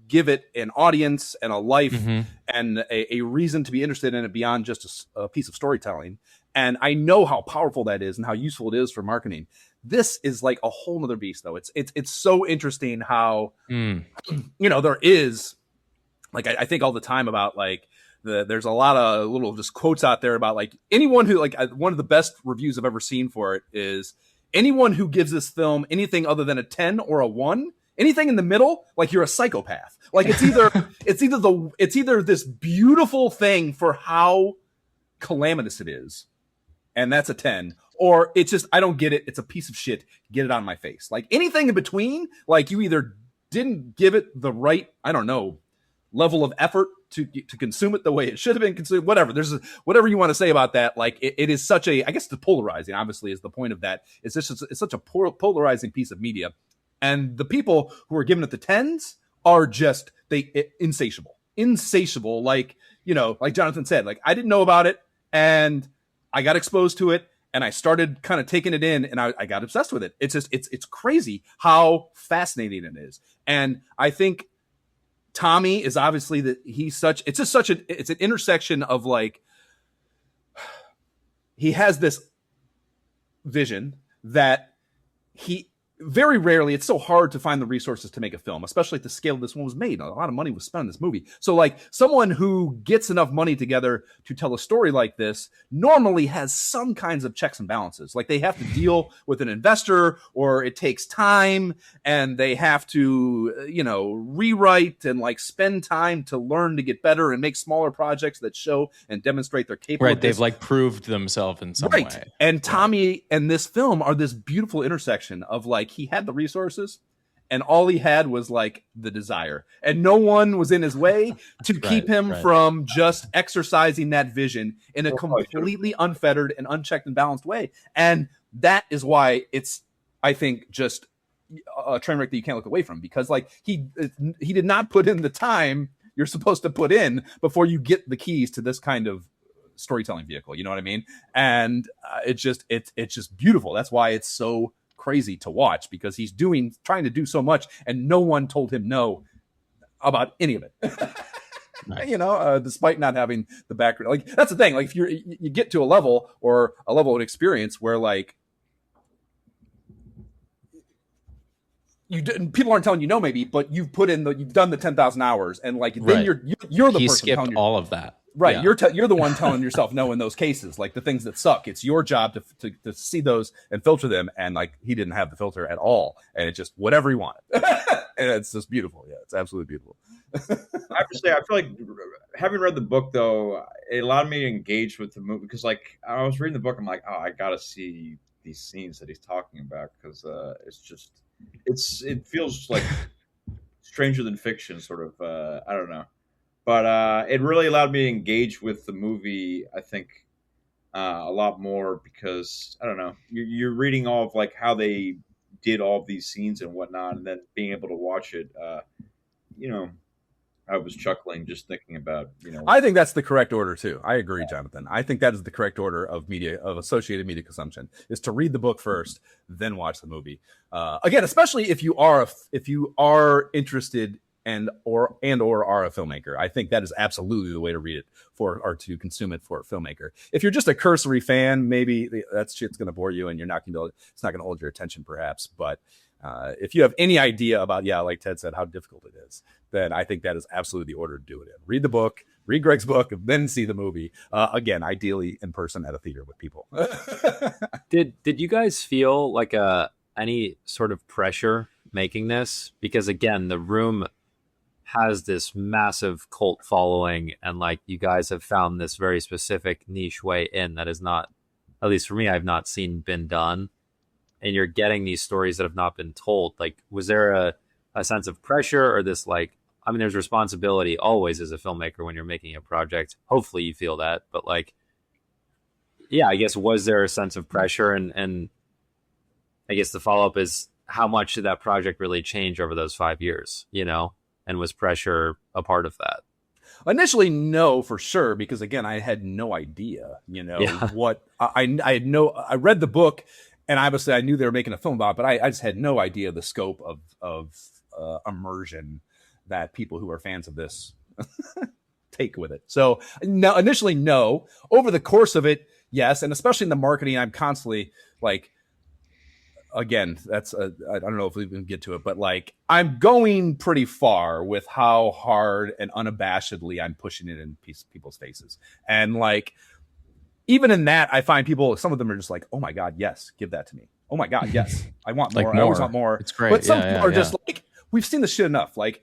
give it an audience and a life and a reason to be interested in it beyond just a piece of storytelling. And I know how powerful that is and how useful it is for marketing. This is like a whole nother beast, though. It's so interesting how, there is, like, I think all the time about like there's a lot of little just quotes out there about like anyone who, like, one of the best reviews I've ever seen for it is anyone who gives this film anything other than a 10 or a 1, anything in the middle, like, you're a psychopath. Like, it's either this beautiful thing for how calamitous it is, and that's a 10, or it's just, I don't get it, it's a piece of shit, get it on my face. Like, anything in between, like, you either didn't give it the right, I don't know, level of effort to consume it the way it should have been consumed, whatever. Whatever you want to say about that. Like, it is such a, I guess the polarizing obviously is the point of that. It's such a polarizing piece of media. And the people who are giving it the 10s are just, insatiable. Like, like Jonathan said, like, I didn't know about it, and I got exposed to it, and I started kind of taking it in, and I got obsessed with it. It's just, it's crazy how fascinating it is. And I think Tommy is obviously it's an intersection of like, he has this vision that he very rarely, it's so hard to find the resources to make a film, especially at the scale this one was made. A lot of money was spent on this movie. So like, someone who gets enough money together to tell a story like this normally has some kinds of checks and balances. Like, they have to deal with an investor, or it takes time, and they have to, rewrite and like spend time to learn to get better and make smaller projects that show and demonstrate their capabilities. Right. They've like proved themselves in some way. And Tommy and this film are this beautiful intersection of like, he had the resources, and all he had was like the desire, and no one was in his way to keep him from just exercising that vision in a completely unfettered and unchecked and balanced way. And that is why it's, I think, just a train wreck that you can't look away from, because like he did not put in the time you're supposed to put in before you get the keys to this kind of storytelling vehicle. You know what I mean? And it's just beautiful. That's why it's so crazy to watch, because he's trying to do so much, and no one told him no about any of it. Nice. Despite not having the background. Like, that's the thing. Like, if you get to a level of experience where like, people aren't telling you no, maybe, but you've done the 10,000 hours, and like then Right. you're the He person skipped telling all of that. right. Yeah. You're the one telling yourself no in those cases, like the things that suck. It's your job to see those and filter them, and like he didn't have the filter at all, and it just whatever he wanted, and it's just beautiful. Yeah, it's absolutely beautiful. I have to say, I feel like having read the book though, it allowed me to engage with the movie because, like, I was reading the book, I'm like, oh, I gotta see these scenes that he's talking about because it feels like stranger than fiction, sort of. I don't know, but it really allowed me to engage with the movie. I think a lot more because I don't know, you're reading all of like how they did all of these scenes and whatnot, and then being able to watch it. You know, I was chuckling just thinking about, I think that's the correct order too. I agree, Jonathan. I think that is the correct order of associated media consumption, is to read the book first, then watch the movie. Again, especially if you are interested and or are a filmmaker. I think that is absolutely the way to read it or to consume it for a filmmaker. If you're just a cursory fan, maybe that shit's going to bore you and it's not going to hold your attention perhaps. But if you have any idea about, like Ted said, how difficult it is, then I think that is absolutely the order to do it in. Read the book, read Greg's book, and then see the movie. Again, ideally in person at a theater with people. Did you guys feel like any sort of pressure making this? Because again, The Room has this massive cult following, and like you guys have found this very specific niche way in that is not, at least for me, I've not seen been done. And you're getting these stories that have not been told. Like, was there a sense of pressure or this, like, I mean, there's responsibility always as a filmmaker when you're making a project. Hopefully you feel that, but like, yeah, I guess, was there a sense of pressure? And I guess the follow-up is, how much did that project really change over those 5 years, and was pressure a part of that? Initially, no, for sure, because again, I had no idea, what I read the book, and obviously I knew they were making a film about it, but I just had no idea the scope of immersion that people who are fans of this take with it. So no, initially, no. Over the course of it, yes, and especially in the marketing, I'm constantly like, again, that's I don't know if we can get to it, but like I'm going pretty far with how hard and unabashedly I'm pushing it in people's faces, and like even in that, I find some of them are just like, oh my god, yes, give that to me. Oh my god, yes, I want more. Like I always want more. It's great. But some people are just like, we've seen this shit enough. Like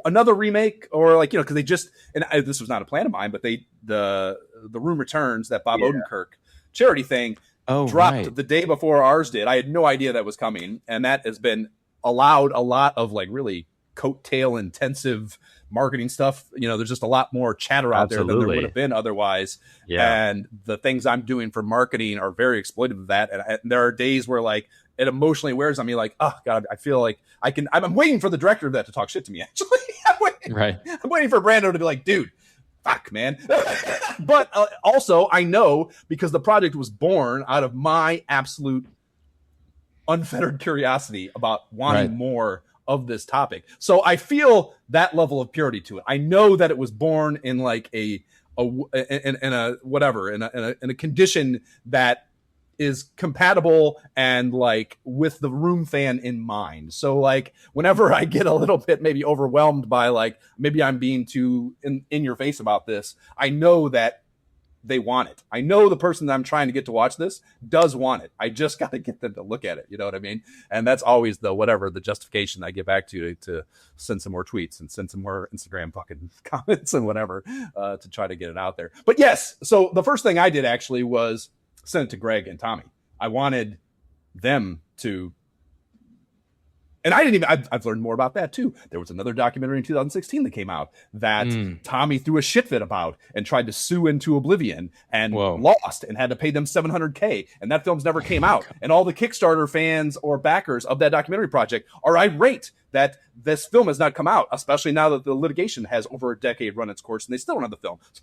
another remake, or like because they just, and this was not a plan of mine, but the Room Returns, that Bob Odenkirk charity thing. Dropped the day before ours did. I had no idea that was coming, and that has been allowed a lot of like really coattail intensive marketing stuff. There's just a lot more chatter out there than there would have been otherwise. Yeah. And the things I'm doing for marketing are very exploitive of that. And there are days where like it emotionally wears on me. Like, oh god, I feel like I'm waiting for the director of that to talk shit to me. Actually, I'm waiting for Brando to be like, dude, fuck, man. But also, I know, because the project was born out of my absolute unfettered curiosity about wanting more of this topic. So I feel that level of purity to it. I know that it was born in like in a condition that is compatible and like with the Room fan in mind. So like whenever I get a little bit maybe overwhelmed by like maybe I'm being too in your face about this, I know that they want it. I know the person that I'm trying to get to watch this does want it. I just got to get them to look at it. You know what I mean? And that's always the justification I get back to send some more tweets and send some more Instagram fucking comments and whatever to try to get it out there. But yes, so the first thing I did actually was send it to Greg and Tommy. I wanted them to, and I've learned more about that too. There was another documentary in 2016 that came out that Tommy threw a shit fit about and tried to sue into oblivion and lost and had to pay them $700K. And that film's never came out. And all the Kickstarter fans or backers of that documentary project are irate that this film has not come out, especially now that the litigation has over a decade run its course and they still don't have the film. So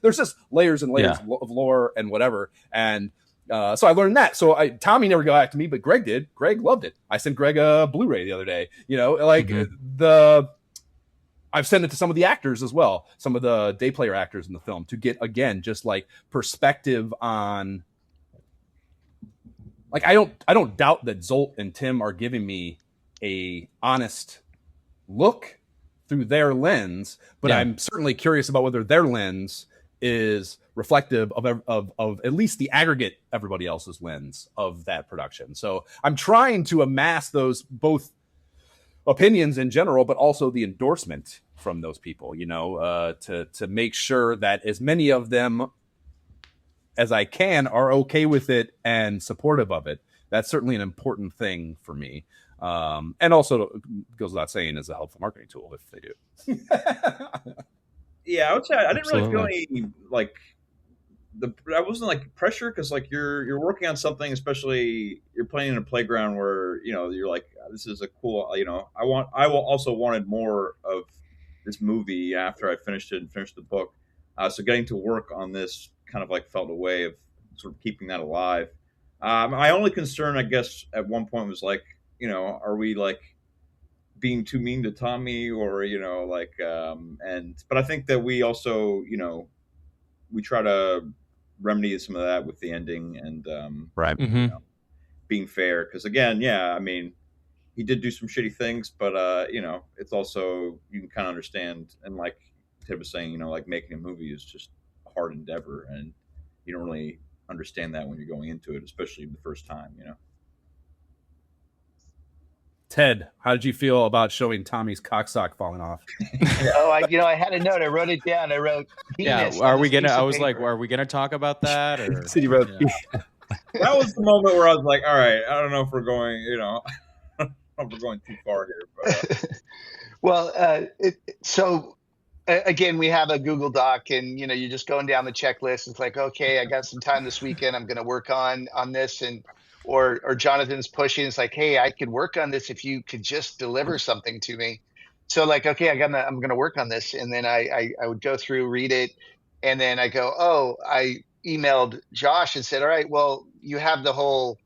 there's just layers and layers of lore and whatever. And so I learned that. So Tommy never got back to me, but Greg did. Greg loved it. I sent Greg a Blu-ray the other day. I've sent it to some of the actors as well, some of the day player actors in the film, to get again just like perspective on. Like I don't doubt that Zsolt and Tim are giving me a honest look through their lens, but I'm certainly curious about whether their lens is reflective of at least the aggregate everybody else's lens of that production. So I'm trying to amass those both opinions in general, but also the endorsement from those people, to make sure that as many of them as I can are okay with it and supportive of it. That's certainly an important thing for me. And also goes without saying is a helpful marketing tool if they do. Yeah, I would say I didn't really feel any I wasn't like pressure because like you're working on something, especially you're playing in a playground where you're like, this is a cool, I also wanted more of this movie after I finished it and finished the book. So getting to work on this kind of like felt a way of sort of keeping that alive. My only concern, I guess, at one point was like, are we like being too mean to Tommy or, but I think that we also, we try to remedy some of that with the ending and, right. Being fair. Cause again, I mean, he did do some shitty things, but, it's also, you can kind of understand. And like Ted was saying, like making a movie is just a hard endeavor and you don't really understand that when you're going into it, especially the first time, Ted, how did you feel about showing Tommy's cocksock falling off? I had a note. I wrote it down. I wrote penis. Yeah, are we gonna talk about that? Or So you wrote, that was the moment where I was like, all right, I don't know if we're going, I don't know if we're going too far here. But, Well, so again, we have a Google Doc, and you're just going down the checklist. It's like, okay, I got some time this weekend. I'm going to work on this, and or Jonathan's pushing. It's like, hey, I could work on this if you could just deliver something to me. So like, okay, I'm going to work on this, and then I would go through, read it, and then I go, oh, I emailed Josh and said, all right, well, you have the whole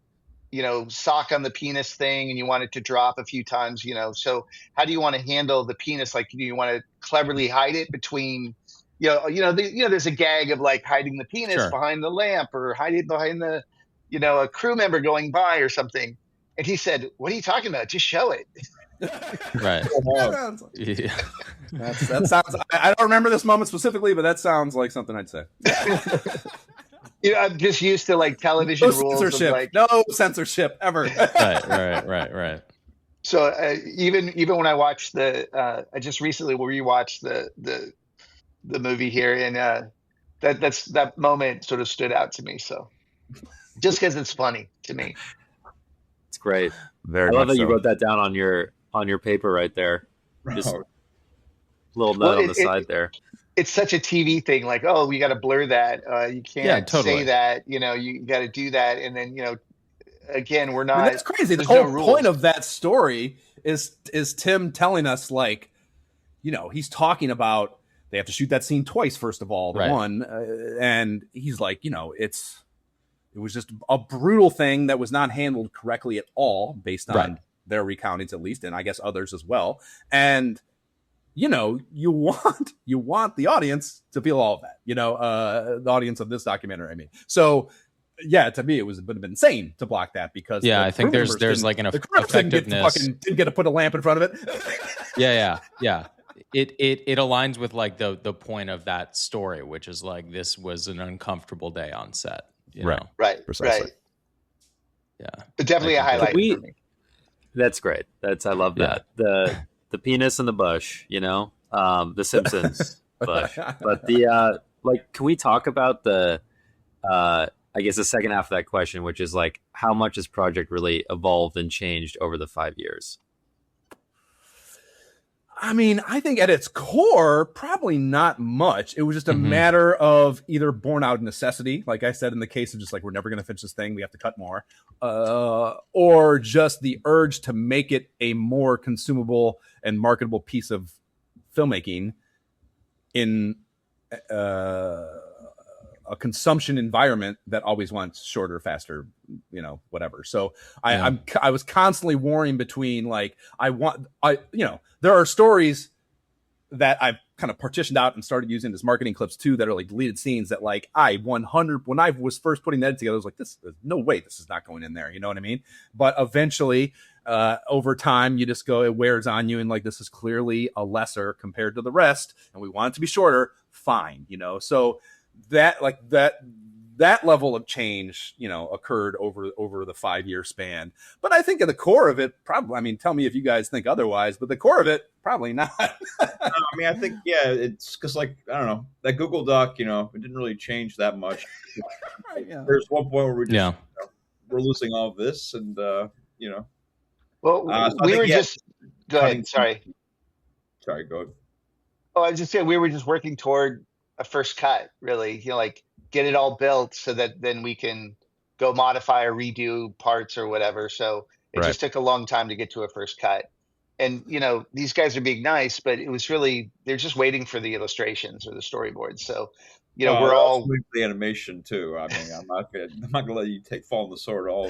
sock on the penis thing and you want it to drop a few times, so how do you want to handle the penis? Like, do you want to cleverly hide it between, there's a gag of like hiding the penis behind the lamp or hide it behind the, a crew member going by or something. And he said, what are you talking about? Just show it. Right. Yeah. That sounds, I don't remember this moment specifically, but that sounds like something I'd say. I'm just used to like television rules. Censorship. Like, no censorship ever. Right. So even when I watched I just recently rewatched the movie here, and that moment sort of stood out to me. So just because it's funny to me, it's great. Very. I love that so. You wrote that down on your paper right there. Just little note on the side there. It's such a TV thing, like, oh, we got to blur that. You can't say that, you got to do that. And then, again, we're not. I mean, that's crazy. The whole point of that story is Tim telling us, like, he's talking about they have to shoot that scene twice, first of all, one. And he's like, it was just a brutal thing that was not handled correctly at all based on their recountings, at least, and I guess others as well. And you want the audience to feel all of that, the audience of this documentary. I mean, so yeah, to me, it was a bit of insane to block that because I think there's like an effectiveness. Didn't get to put a lamp in front of it. Yeah. It aligns with like the point of that story, which is like, this was an uncomfortable day on set. Right. Precisely. Right. Yeah. But definitely a highlight for me. That's great. I love that. The penis and the bush, the Simpsons bush. But can we talk about I guess the second half of that question, which is like, how much has project really evolved and changed over the 5 years? I mean, I think at its core, probably not much. It was just a matter of either born out of necessity, like I said, in the case of just like, we're never going to finish this thing, we have to cut more, or just the urge to make it a more consumable and marketable piece of filmmaking in a consumption environment that always wants shorter, faster, whatever. So I was constantly warring between like, there are stories that I've kind of partitioned out and started using as marketing clips too, that are like deleted scenes that like when I was first putting that together, I was like, there's no way this is not going in there. You know what I mean? But eventually over time, you just go, it wears on you, and like, this is clearly a lesser compared to the rest, and we want it to be shorter. Fine, So that level of change, occurred over the 5-year span. But I think at the core of it, probably, I mean, tell me if you guys think otherwise, but the core of it, probably not. I mean, I think, yeah, it's because, like, I don't know, that Google Doc, it didn't really change that much. Yeah. There's one point where we just, we're losing all of this, and, Well, so we think, were yeah, just, go ahead, sorry. Sorry, go ahead. Oh, I was just saying, we were just working toward a first cut, really, like get it all built so that then we can go modify or redo parts or whatever. So it just took a long time to get to a first cut. And, these guys are being nice, but it was really, they're just waiting for the illustrations or the storyboards. So, we're all the animation too. I mean, I'm not gonna let you take fall on the sword all.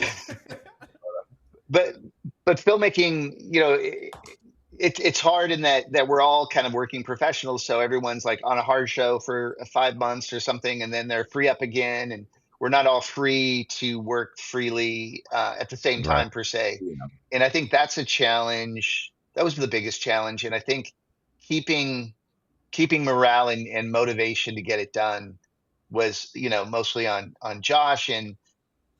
but filmmaking, it's hard in that we're all kind of working professionals. So everyone's like on a hard show for 5 months or something, and then they're free up again. And we're not all free to work freely at the same time per se. Yeah. And I think that's a challenge. That was the biggest challenge. And I think keeping morale and motivation to get it done was, mostly on Josh. And,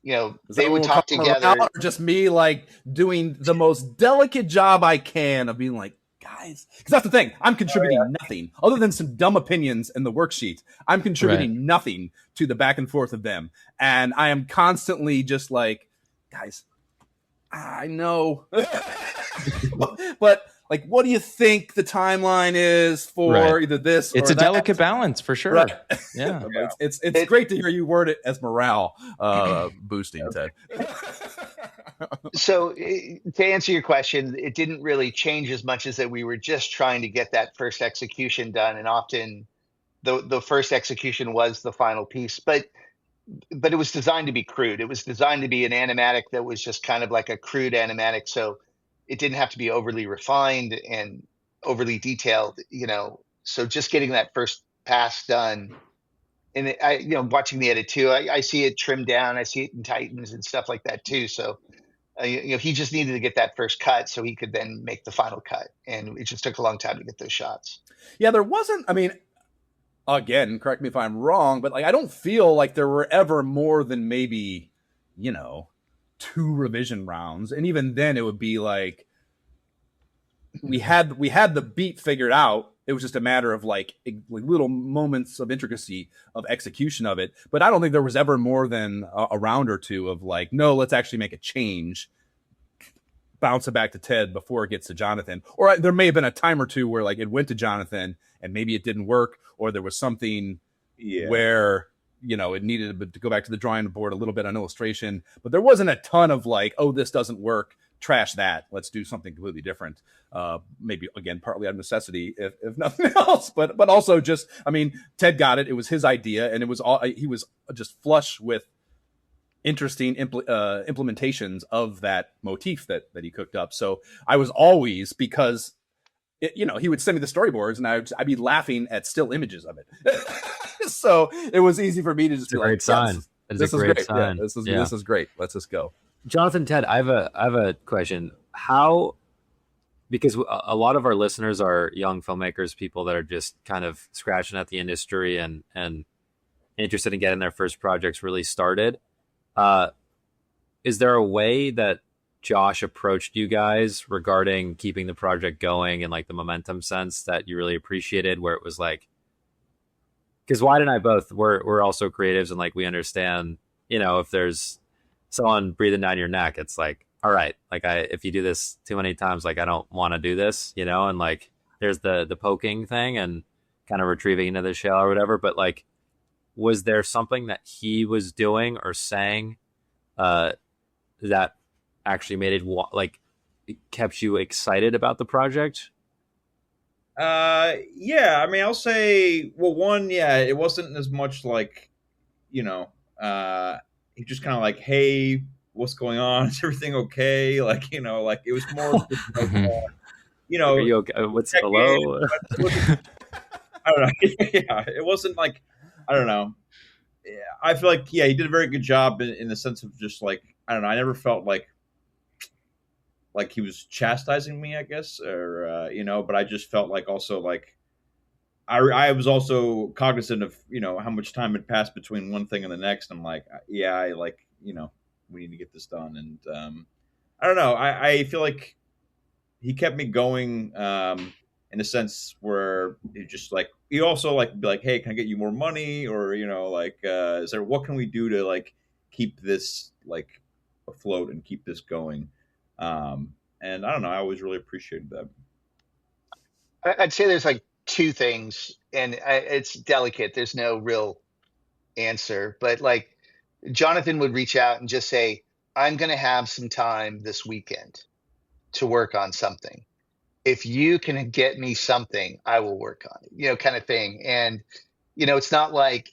they would talk together. Or just me, like, doing the most delicate job I can of being like, guys, because that's the thing. I'm contributing nothing other than some dumb opinions in the worksheet. I'm contributing nothing to the back and forth of them. And I am constantly just like, guys, I know. But like, what do you think the timeline is for either this or it's a that? Delicate balance for sure. Right. Yeah. It's great to hear you word it as morale boosting, Ted. So to answer your question, it didn't really change as much as that we were just trying to get that first execution done. And often the first execution was the final piece, but it was designed to be crude. It was designed to be an animatic that was just kind of like a crude animatic. So it didn't have to be overly refined and overly detailed, so just getting that first pass done. And watching the edit too, I see it trimmed down. I see it in Titans and stuff like that too. So, he just needed to get that first cut so he could then make the final cut. And it just took a long time to get those shots. Yeah, there wasn't, I mean, again, correct me if I'm wrong, but like, I don't feel like there were ever more than maybe, 2 revision rounds. And even then it would be like, we had the beat figured out. It was just a matter of like little moments of intricacy of execution of it. But I don't think there was ever more than a round or 2 of like, no, let's actually make a change, bounce it back to Ted before it gets to Jonathan. Or there may have been a time or 2 where like it went to Jonathan and maybe it didn't work, or there was something where, it needed to go back to the drawing board a little bit on illustration. But there wasn't a ton of like, oh, this doesn't work, trash that, let's do something completely different. Maybe again, partly out of necessity, if nothing else, but also just, I mean, Ted got it. It was his idea, and it was he was just flush with interesting implementations of that motif that he cooked up. So I was always, because he would send me the storyboards, and I'd be laughing at still images of it. So it was easy for me to just be great like, sign. Yes, This is a great sign. Yeah, this is great. Let's just go. Jonathan, Ted, I have a question. How, because a lot of our listeners are young filmmakers, people that are just kind of scratching at the industry and interested in getting their first projects really started. Is there a way that Josh approached you guys regarding keeping the project going and like the momentum sense that you really appreciated, where it was like, because Wyatt and I both, we're also creatives, and like we understand, if there's someone breathing down your neck, it's like, all right, like if you do this too many times, like I don't want to do this, and like there's the poking thing and kind of retrieving into the shell or whatever. But like, was there something that he was doing or saying that actually made it like it kept you excited about the project? Yeah, I mean, I'll say, well, one, yeah, it wasn't as much like, he just kind of like, hey, what's going on? Is everything okay? Like, like it was more just like, Are you okay? What's hello? I don't know. Yeah, it wasn't like, I don't know. I feel like, yeah, he did a very good job in the sense of just like, I don't know. I never felt like, like he was chastising me, I guess, or but I just felt like also like I was also cognizant of how much time had passed between one thing and the next. I'm like, yeah, I like we need to get this done, and I don't know. I feel like he kept me going in a sense where he just like he also like be like, hey, can I get you more money, or like is there what can we do to like keep this like afloat and keep this going. And I don't know, I always really appreciated that. I'd say there's like two things, and it's delicate. There's no real answer, but like Jonathan would reach out and just say, I'm going to have some time this weekend to work on something. If you can get me something, I will work on it, kind of thing. And, it's not like,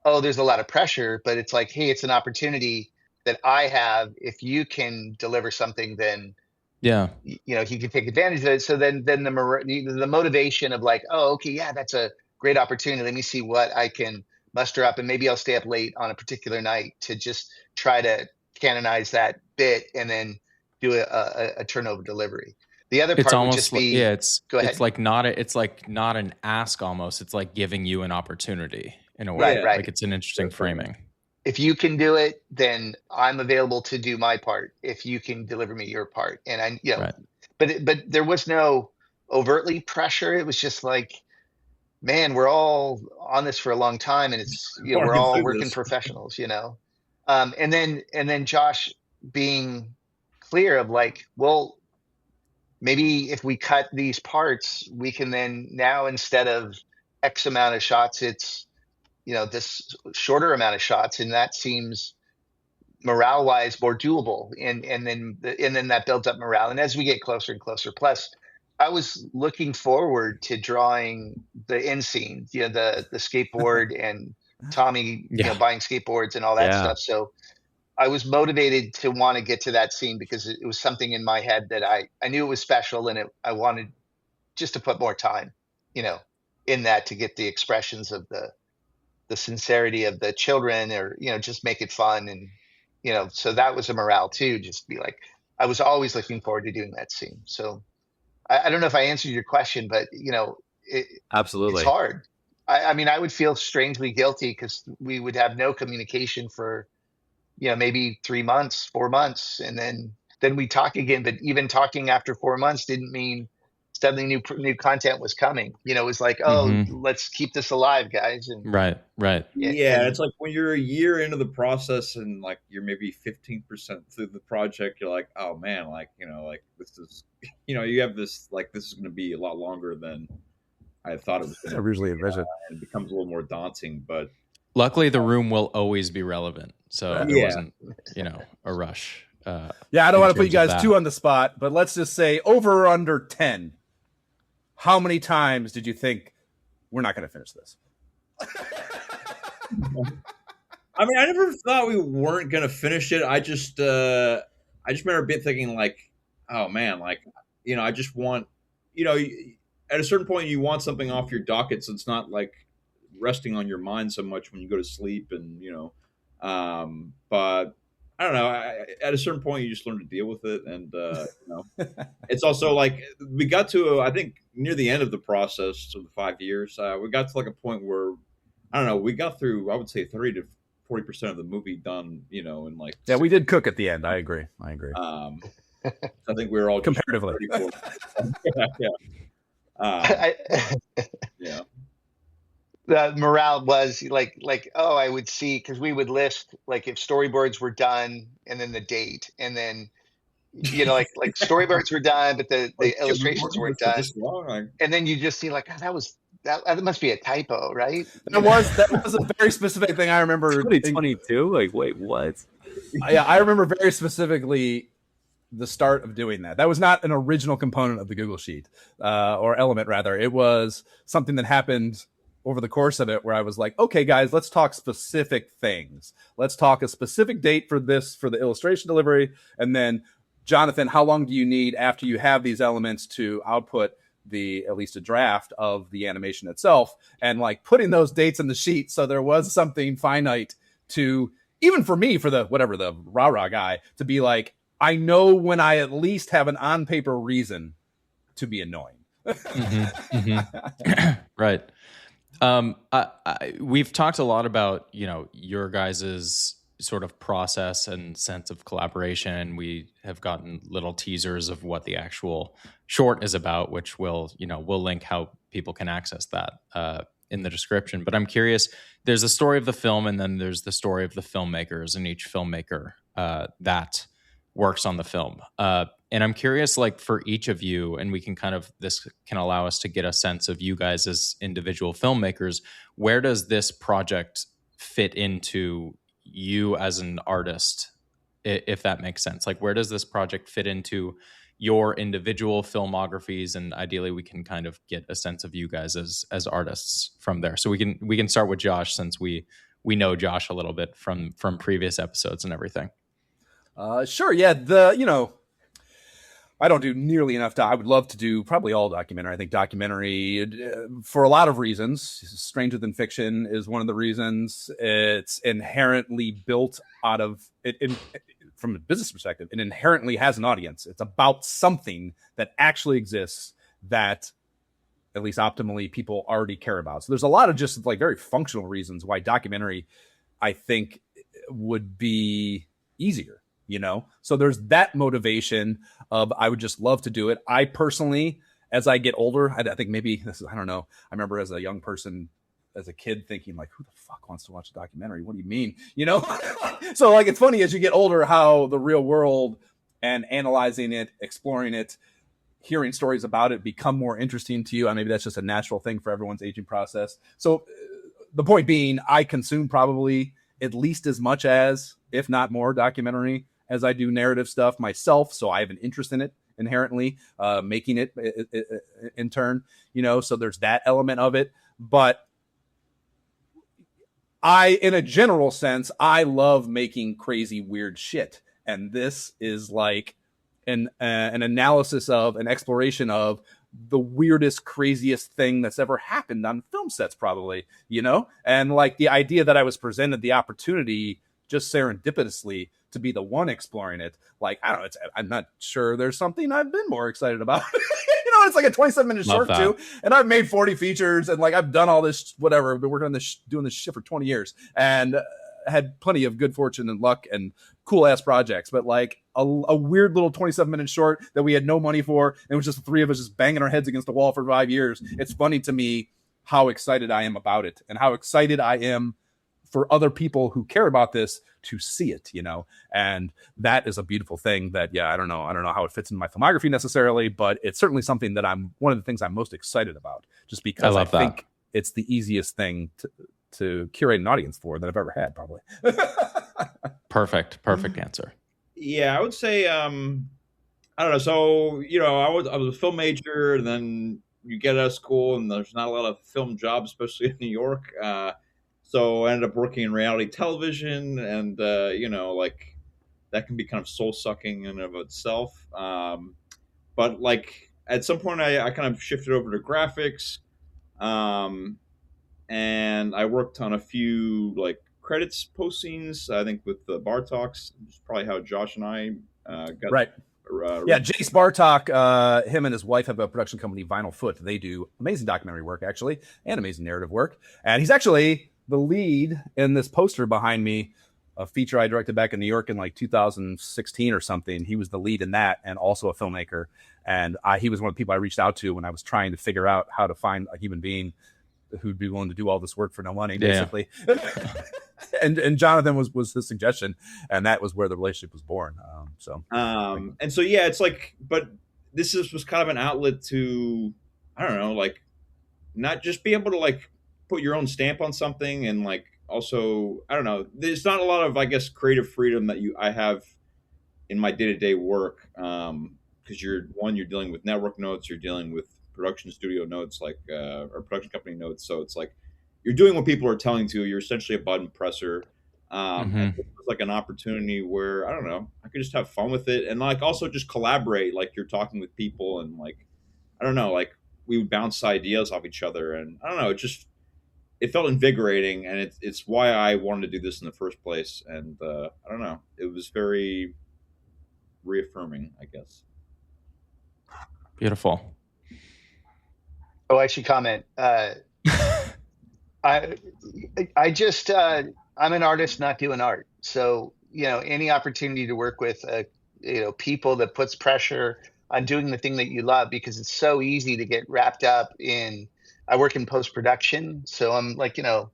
oh, there's a lot of pressure, but it's like, hey, it's an opportunity that I have. If you can deliver something, then Yeah. he can take advantage of it. So then the motivation of like, oh, okay, yeah, that's a great opportunity. Let me see what I can muster up, and maybe I'll stay up late on a particular night to just try to canonize that bit and then do a turnover delivery. The other It's part would almost just like, be, yeah, go ahead. it's like not an ask almost. It's like giving you an opportunity in a way. Right. Like it's an interesting framing. If you can do it, then I'm available to do my part. If you can deliver me your part, and Right. but there was no overtly pressure. It was just like, man, we're all on this for a long time, and it's we're all working professionals, and then Josh being clear of like, well, maybe if we cut these parts, we can then now, instead of X amount of shots, it's this shorter amount of shots, and that seems morale wise more doable, and then that builds up morale. And as we get closer and closer, plus I was looking forward to drawing the end scene, the skateboard and Tommy buying skateboards and all that stuff. So I was motivated to want to get to that scene because it was something in my head that I knew it was special, and I wanted just to put more time in that to get the expressions of the sincerity of the children, or just make it fun. And so that was a morale too, just be like, I was always looking forward to doing that scene. So I don't know if I answered your question, but Absolutely, it's hard. I mean, I would feel strangely guilty because we would have no communication for maybe 3 months, 4 months, and then we talk again. But even talking after 4 months didn't mean suddenly new content was coming. It was like, oh, let's keep this alive, guys. And Right. Yeah, it's like when you're a year into the process and like you're maybe 15% through the project, you're like, oh man, like like this is you have this like this is going to be a lot longer than I thought it was going to originally envisioned. And it becomes a little more daunting, but Luckily, the room will always be relevant, so there wasn't a rush. Yeah, I don't want to put you guys too on the spot, but let's just say over or under 10. How many times did you think we're not going to finish this? I mean, I never thought we weren't going to finish it. I just remember thinking like, oh man, like, I just want, at a certain point you want something off your docket. So it's not like resting on your mind so much when you go to sleep and, but I don't know. At a certain point, you just learn to deal with it, and it's also like we got to I think near the end of the process of the 5 years, we got to like a point where I don't know. We got through I would say 30 to 40% of the movie done. In like we did cook at the end. I agree. I think we were all comparatively. Yeah. The morale was like, oh, I would see, because we would list like if storyboards were done and then the date, and then like storyboards were done, but the illustrations weren't done, and then you just see like, oh, that must be a typo, right? That was a very specific thing I remember. 2022, like wait, what? Yeah, I remember very specifically the start of doing that. That was not an original component of the Google Sheet or element, rather. It was something that happened over the course of it where I was like, okay, guys, let's talk specific things. Let's talk a specific date for this, for the illustration delivery. And then, Jonathan, how long do you need after you have these elements to output at least a draft of the animation itself? And like putting those dates in the sheet. So there was something finite to, even for me, for the rah-rah guy, to be like, I know when I at least have an on paper reason to be annoying. Right. We've talked a lot about, your guys's sort of process and sense of collaboration. We have gotten little teasers of what the actual short is about, which we'll link how people can access that in the description. But I'm curious, there's a story of the film, and then there's the story of the filmmakers, and each filmmaker that works on the film. And I'm curious, like, for each of you, and this can allow us to get a sense of you guys as individual filmmakers. Where does this project fit into you as an artist, if that makes sense? Like, where does this project fit into your individual filmographies? And ideally, we can kind of get a sense of you guys as artists from there. So we can start with Josh, since we know Josh a little bit from previous episodes and everything. Sure. Yeah. I don't do nearly enough. I would love to do probably all documentary. I think documentary, for a lot of reasons, stranger than fiction is one of the reasons. It's inherently built out of it. From a business perspective, it inherently has an audience. It's about something that actually exists that, at least optimally, people already care about. So there's a lot of just like very functional reasons why documentary, I think, would be easier. So there's that motivation of, I would just love to do it. I personally, as I get older, I think maybe I don't know. I remember as a young person, as a kid, thinking like, who the fuck wants to watch a documentary? What do you mean? So like, it's funny as you get older, how the real world and analyzing it, exploring it, hearing stories about it become more interesting to you. And maybe that's just a natural thing for everyone's aging process. So the point being, I consume probably at least as much as, if not more, documentary as I do narrative stuff myself. So I have an interest in it inherently, making it in turn, so there's that element of it. But in a general sense, I love making crazy, weird shit. And this is like an analysis of, an exploration of the weirdest, craziest thing that's ever happened on film sets, probably, and like the idea that I was presented the opportunity just serendipitously to be the one exploring it. Like, I don't know, I'm not sure there's something I've been more excited about. It's like a 27-minute short too. And I've made 40 features, and like, I've done all this, whatever. I've been working on this, doing this shit for 20 years, and had plenty of good fortune and luck and cool ass projects. But like a weird little 27-minute short that we had no money for, and it was just the three of us just banging our heads against the wall for 5 years. It's funny to me how excited I am about it, and how excited I am for other people who care about this to see it, and that is a beautiful thing that, I don't know how it fits in my filmography necessarily, but it's certainly something that one of the things I'm most excited about, just because I think it's the easiest thing to curate an audience for that I've ever had, probably. Perfect answer. Yeah, I would say, I don't know. So, I was a film major, and then you get out of school and there's not a lot of film jobs, especially in New York. So I ended up working in reality television, and like, that can be kind of soul sucking in and of itself. But like, at some point I kind of shifted over to graphics, and I worked on a few like credits postings. I think with the Bar Talks, which is probably how Josh and I got right. Jace Bartok, him and his wife have a production company, Vinyl Foot. They do amazing documentary work, actually, and amazing narrative work. And he's actually the lead in this poster behind me, a feature I directed back in New York in like 2016 or something. He was the lead in that, and also a filmmaker. And he was one of the people I reached out to when I was trying to figure out how to find a human being who'd be willing to do all this work for no money, basically. Yeah. and Jonathan was his suggestion, and that was where the relationship was born. And so, yeah, it's like, but this was kind of an outlet to, I don't know, like, not just be able to like put your own stamp on something, and like, also, I don't know, there's not a lot of, I guess, creative freedom that I have in my day-to-day work, because you're dealing with network notes, you're dealing with production studio notes, like or production company notes. So it's like you're doing what people are telling you. You're essentially a button presser. And it was like an opportunity where, I don't know, I could just have fun with it, and like also just collaborate. Like, you're talking with people, and like, I don't know, like, we would bounce ideas off each other, and I don't know, it felt invigorating, and it's why I wanted to do this in the first place. And I don't know, it was very reaffirming, I guess. Beautiful. Oh, I should comment. I just I'm an artist, not doing art. So any opportunity to work with people that puts pressure on doing the thing that you love, because it's so easy to get wrapped up in. I work in post production, so I'm like a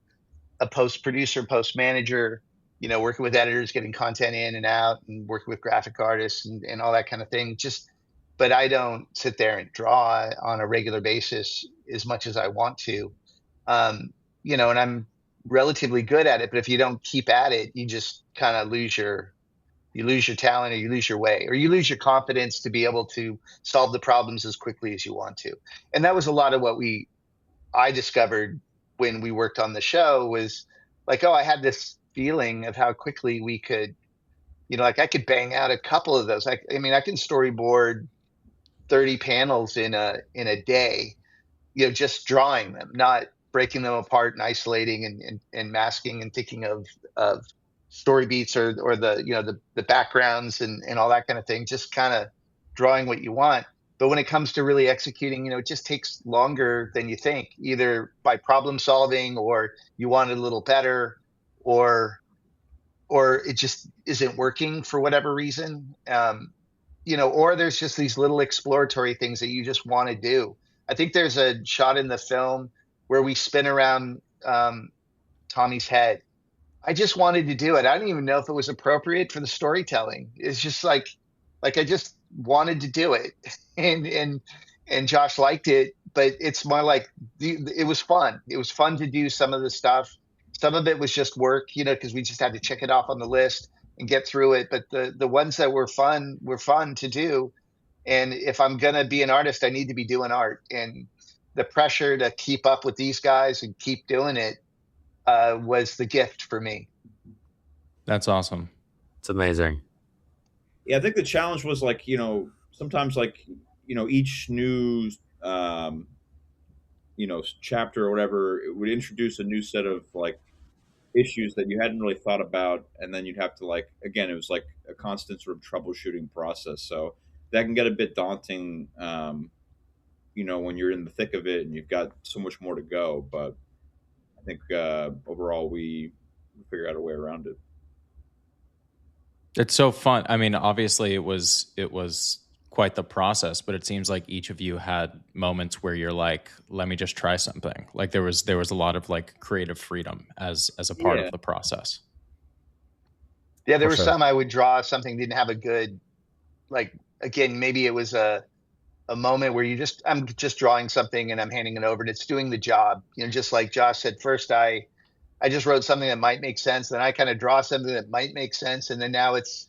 post producer, post manager. Working with editors, getting content in and out, and working with graphic artists and all that kind of thing. But I don't sit there and draw on a regular basis as much as I want to. And I'm relatively good at it, but if you don't keep at it, you just kind of lose your talent, or you lose your way, or you lose your confidence to be able to solve the problems as quickly as you want to. And that was a lot of what I discovered when we worked on the show, was like, I had this feeling of how quickly we could, like I could bang out a couple of those. I mean, I can storyboard 30 panels in a day, just drawing them, not breaking them apart and isolating and masking and thinking of story beats or the backgrounds and all that kind of thing, just kind of drawing what you want. But when it comes to really executing, it just takes longer than you think, either by problem solving, or you want it a little better, or it just isn't working for whatever reason. Or there's just these little exploratory things that you just want to do. I think there's a shot in the film where we spin around Tommy's head. I just wanted to do it. I didn't even know if it was appropriate for the storytelling. It's just like I just wanted to do it, and Josh liked it. But it's more like it was fun. It was fun to do some of the stuff. Some of it was just work, because we just had to check it off on the list and get through it. But the ones that were fun to do. And if I'm going to be an artist, I need to be doing art. And the pressure to keep up with these guys and keep doing it was the gift for me. That's awesome. It's amazing. Yeah, I think the challenge was like, sometimes like, each new, chapter or whatever, it would introduce a new set of like issues that you hadn't really thought about. And then you'd have to like, again, it was like a constant sort of troubleshooting process. So that can get a bit daunting, when you're in the thick of it and you've got so much more to go. But I think overall we figured out a way around it. It's so fun. I mean, obviously it was quite the process, but it seems like each of you had moments where you're like, let me just try something. Like there was a lot of like creative freedom as a part of the process. Yeah, there were some I would draw something didn't have a good, like, again, maybe it was a moment where I'm just drawing something and I'm handing it over and it's doing the job. Just like Josh said, first I just wrote something that might make sense. Then I kind of draw something that might make sense. And then now it's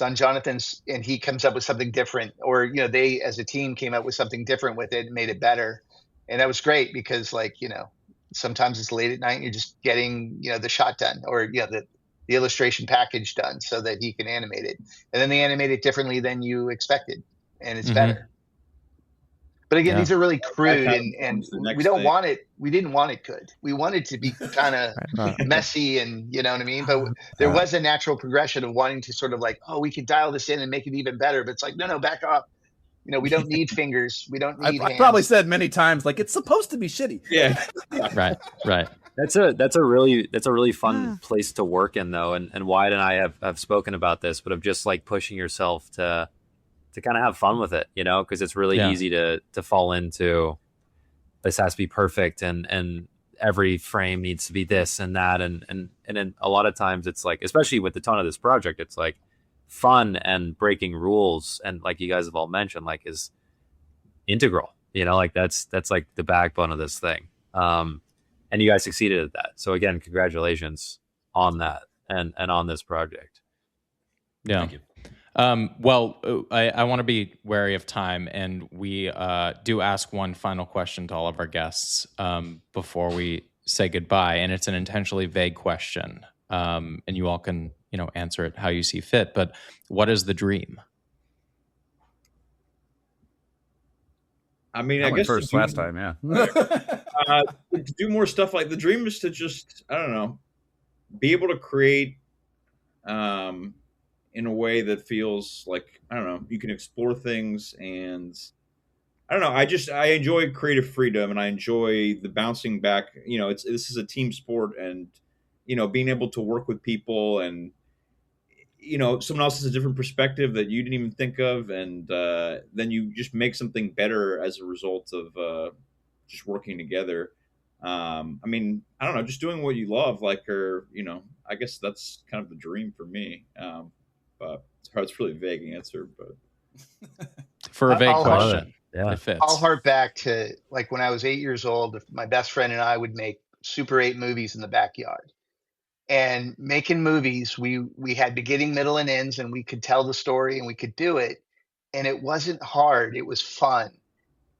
on Jonathan's and he comes up with something different, or, they as a team came up with something different with it and made it better. And that was great because like, sometimes it's late at night and you're just getting, the shot done, or, the illustration package done so that he can animate it. And then they animate it differently than you expected. And it's better. But again, these are really crude and we don't want it. We didn't want it good. We wanted to be kind of messy and you know what I mean? But there was a natural progression of wanting to sort of like, we could dial this in and make it even better. But it's like, no, back up. We don't need fingers. We don't need hands. I probably said many times, like, it's supposed to be shitty. Yeah. Right. That's a really fun place to work in though. And Wyatt and I have spoken about this, but of just like pushing yourself to kind of have fun with it, because it's really easy to fall into this has to be perfect and every frame needs to be this and that. And then a lot of times it's like, especially with the tone of this project, it's like fun and breaking rules. And like you guys have all mentioned, like is integral, like that's like the backbone of this thing. And you guys succeeded at that. So again, congratulations on that and on this project. Yeah. Thank you. Well, I want to be wary of time, and we do ask one final question to all of our guests before we say goodbye, and it's an intentionally vague question, and you all can answer it how you see fit. But what is the dream? I mean, I guess first last time, yeah. To do more stuff. Like the dream is to just, I don't know, be able to create in a way that feels like, I don't know, you can explore things. And I don't know, I enjoy creative freedom, and I enjoy the bouncing back. This is a team sport, and being able to work with people, and someone else has a different perspective that you didn't even think of, and then you just make something better as a result of just working together. I mean, I don't know, just doing what you love, like, or I guess that's kind of the dream for me. But it's a really vague answer, but For a vague I'll- question, Yeah. it fits. I'll hark back to like when I was 8 years old. My best friend and I would make Super 8 movies in the backyard. And making movies, we had beginning, middle, and ends, and we could tell the story and we could do it. And it wasn't hard; it was fun.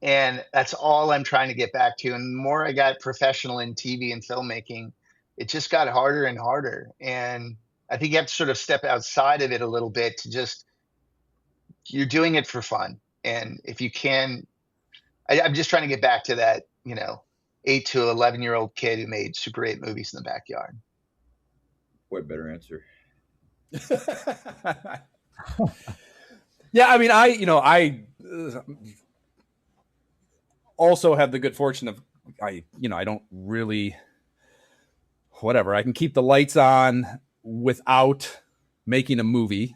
And that's all I'm trying to get back to. And the more I got professional in TV and filmmaking, it just got harder and harder. And I think you have to sort of step outside of it a little bit to just, you're doing it for fun. And if you can, I'm just trying to get back to that, 8 to 11-year-old kid who made Super 8 movies in the backyard. what better answer? Yeah, I mean, I also have the good fortune of I don't really, whatever, I can keep the lights on without making a movie.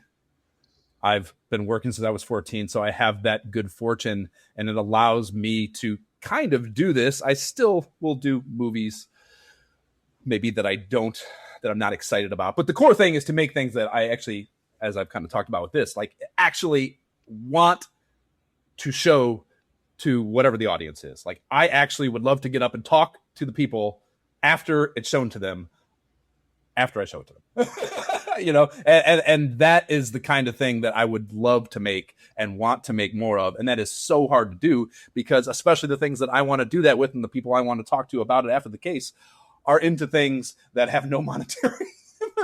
I've been working since I was 14, so I have that good fortune, and it allows me to kind of do this. I still will do movies maybe that I'm not excited about. But the core thing is to make things that I actually, as I've kind of talked about with this, like actually want to show to whatever the audience is. Like, I actually would love to get up and talk to the people after it's shown to them, after I show it to them. And that is the kind of thing that I would love to make and want to make more of. And that is so hard to do, because especially the things that I want to do that with and the people I want to talk to about it after the case are into things that have no monetary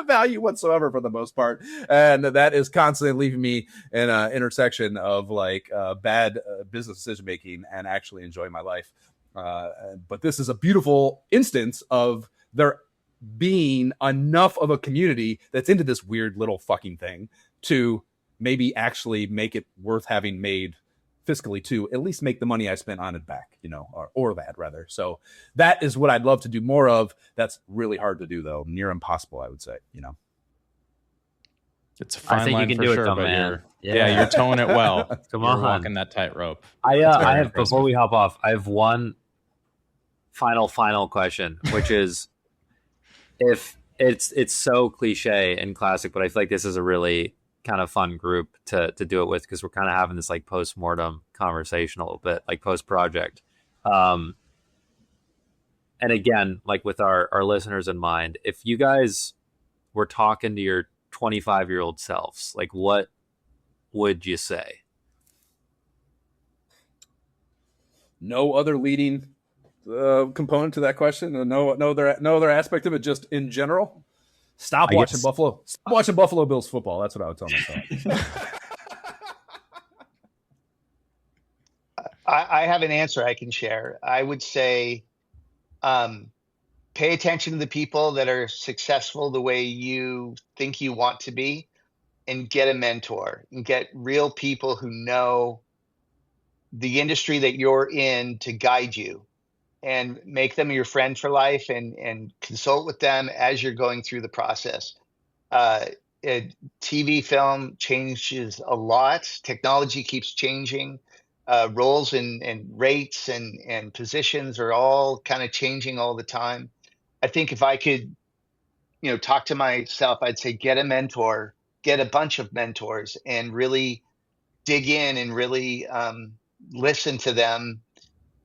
value whatsoever for the most part. And that is constantly leaving me in an intersection of like bad business decision making and actually enjoy my life. But this is a beautiful instance of there being enough of a community that's into this weird little fucking thing to maybe actually make it worth having made fiscally, to at least make the money I spent on it back, or that rather. So that is what I'd love to do more of. That's really hard to do, though. Near impossible, I would say. It's a fine I think line you can for do sure, it, though, but man. you're towing it well. Come You're on. walking that tightrope. I very have, impressive. before we hop off, I have one final question, which is, if it's so cliche and classic, but I feel like this is a really kind of fun group to do it with, because we're kind of having this like post-mortem conversation a little bit, like post-project. And again, like with our listeners in mind, if you guys were talking to your 25-year-old selves, like, what would you say? No other leading component to that question. No other aspect of it. Just in general, stop watching Buffalo Bills football. That's what I would tell myself. I have an answer I can share. I would say, pay attention to the people that are successful the way you think you want to be, and get a mentor, and get real people who know the industry that you're in to guide you, and make them your friend for life, and consult with them as you're going through the process. TV film changes a lot. Technology keeps changing. Roles and rates and positions are all kind of changing all the time. I think if I could, talk to myself, I'd say get a mentor, get a bunch of mentors, and really dig in and really listen to them,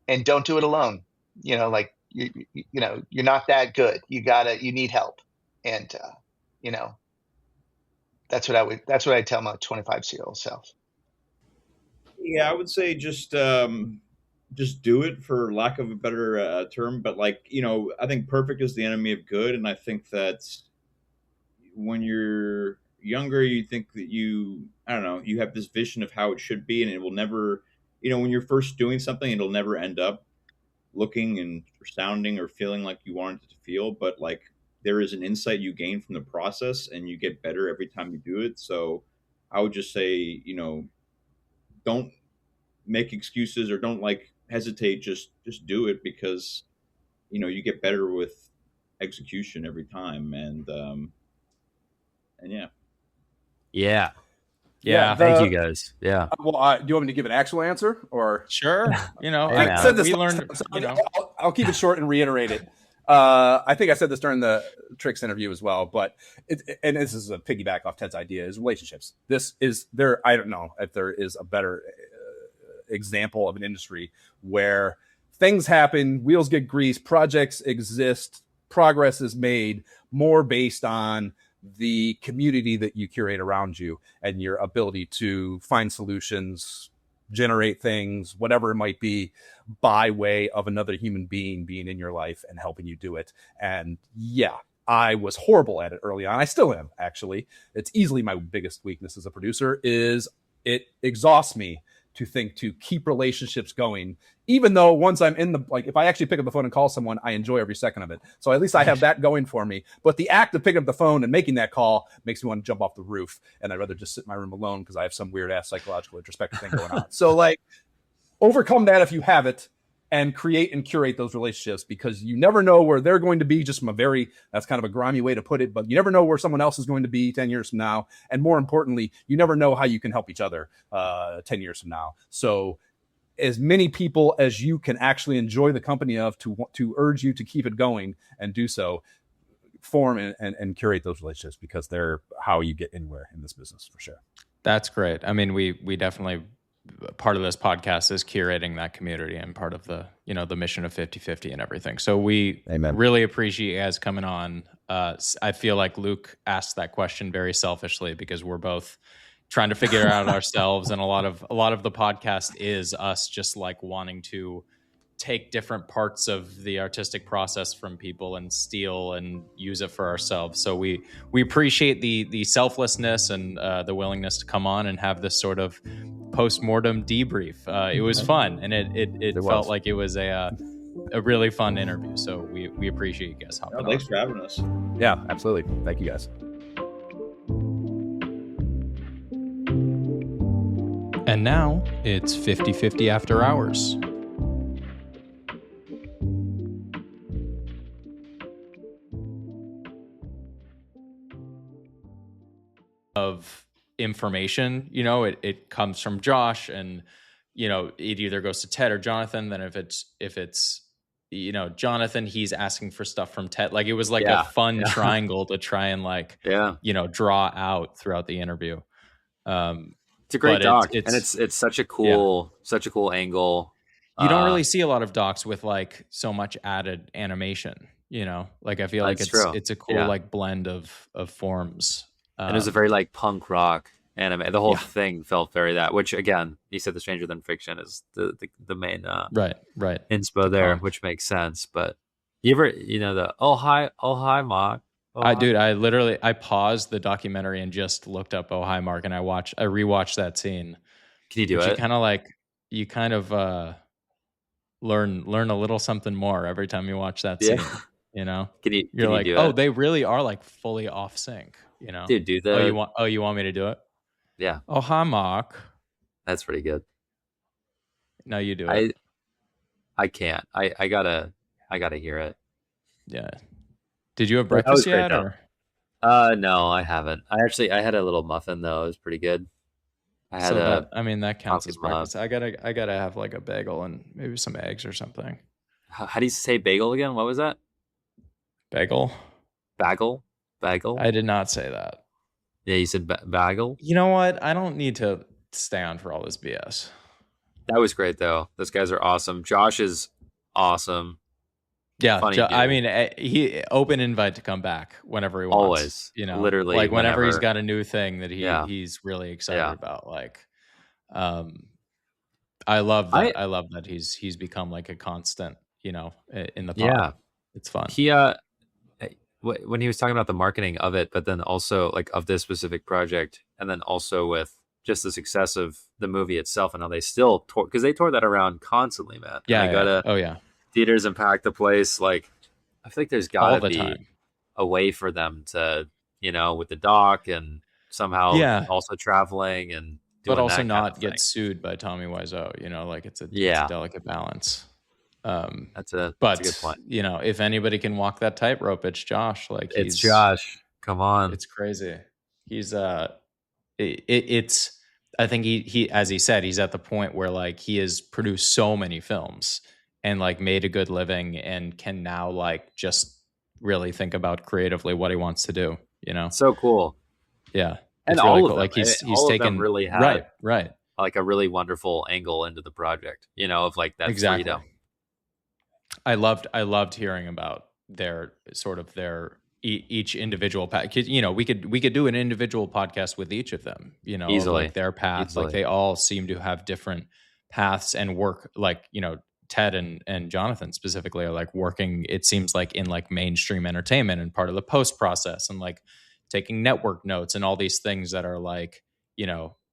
and don't do it alone. Like you're not that good. You need help, and that's what I tell my 25-year-old self. Yeah, I would say just do it, for lack of a better term. But like, I think perfect is the enemy of good, and I think that when you're younger, you think that I don't know, you have this vision of how it should be, and it will never, when you're first doing something, it'll never end up looking and sounding or feeling like you wanted it to feel. But like, there is an insight you gain from the process, and you get better every time you do it. So I would just say, don't make excuses, or don't like hesitate. Just do it, because you get better with execution every time. And yeah. Yeah. Yeah. Thank you guys. Yeah. Well, do you want me to give an actual answer, or Sure. I said this we last learned, time, so I'll keep it short and reiterate it. I think I said this during the Tricks interview as well, but and this is a piggyback off Ted's idea, is relationships. This is there. I don't know if there is a better example of an industry where things happen, wheels get greased, projects exist, progress is made more based on the community that you curate around you and your ability to find solutions, generate things, whatever it might be, by way of another human being in your life and helping you do it. And yeah, I was horrible at it early on. I still am, actually. It's easily my biggest weakness as a producer, is it exhausts me to think to keep relationships going, even though once I'm in the, like, if I actually pick up the phone and call someone, I enjoy every second of it. So at least I have that going for me. But the act of picking up the phone and making that call makes me want to jump off the roof. And I'd rather just sit in my room alone because I have some weird ass psychological introspective thing going on. So like, overcome that if you have it, and create and curate those relationships, because you never know where they're going to be, just from a very, that's kind of a grimy way to put it, but you never know where someone else is going to be 10 years from now. And more importantly, you never know how you can help each other 10 years from now. So as many people as you can actually enjoy the company of, to urge you to keep it going and do so, form and curate those relationships, because they're how you get anywhere in this business, for sure. That's great. I mean, we definitely, part of this podcast is curating that community, and part of the, the mission of 50/50 and everything. So we really appreciate you guys coming on. I feel like Luke asked that question very selfishly, because we're both trying to figure it out ourselves. And a lot of the podcast is us just like wanting to take different parts of the artistic process from people and steal and use it for ourselves. So we appreciate the selflessness and the willingness to come on and have this sort of post-mortem debrief. It was fun, and it felt like it was a really fun interview. So we appreciate you guys hopping on. Thanks for having us. Yeah, absolutely. Thank you guys. And now it's 50/50 After Hours. Of information, it comes from Josh, and it either goes to Ted or Jonathan. Then if it's Jonathan, he's asking for stuff from Ted. Like, it was like a fun triangle to try and draw out throughout the interview. It's a great doc, and it's such a cool angle. You don't really see a lot of docs with like so much added animation. Like, I feel like it's a cool blend of forms. And it was a very punk rock anime. The whole thing felt very that. Which, again, you said the Stranger Than Fiction is the main right inspo there, which makes sense. But you ever the oh hi Mark. I paused the documentary and just looked up Oh Hi Mark, and I rewatched that scene. Can you do it? You kind of learn a little something more every time you watch that scene. You're like, oh, they really are like fully off sync. Dude, do that. You want me to do it? Yeah. Oh hi Mark. That's pretty good. No, you do it. I can't. I gotta hear it. Yeah. Did you have breakfast yet? Or? No, I haven't. I had a little muffin though. It was pretty good. That counts as breakfast. I gotta have like a bagel and maybe some eggs or something. How do you say bagel again? What was that? Bagel. Bagel. I did not say that. Yeah, you said bagel. You know what? I don't need to stay on for all this BS. That was great though. Those guys are awesome. Josh is awesome. Yeah, he open invite to come back whenever he wants. Always, literally, like whenever he's got a new thing that he's really excited about. Like, I love that. I love that he's become like a constant. In the pod. Yeah, it's fun. He when he was talking about the marketing of it, but then also of this specific project, and then also with just the success of the movie itself, and how they still because they tore that around constantly, man. Yeah, theaters and pack the place. Like, I feel like there's gotta be time. a way for them to, with the doc and somehow Yeah. also traveling and doing but also that not kind of get thing. sued by Tommy Wiseau. Like it's a delicate balance. That's a good point. If anybody can walk that tightrope, it's Josh. Like It's Josh. Come on. It's crazy. He's it's. I think he as he said, he's at the point where like he has produced so many films and like made a good living and can now like just really think about creatively what he wants to do. So cool. Yeah. And it's all really of cool. them, Like he's all taken of them really had right. like a really wonderful angle into the project, of like that freedom. I loved hearing about their sort of each individual path. We could do an individual podcast with each of them, Easily. like their paths. Easily. Like they all seem to have different paths and work, like, Ted and Jonathan specifically are like working, it seems like, in like mainstream entertainment and part of the post process and like taking network notes and all these things that are like,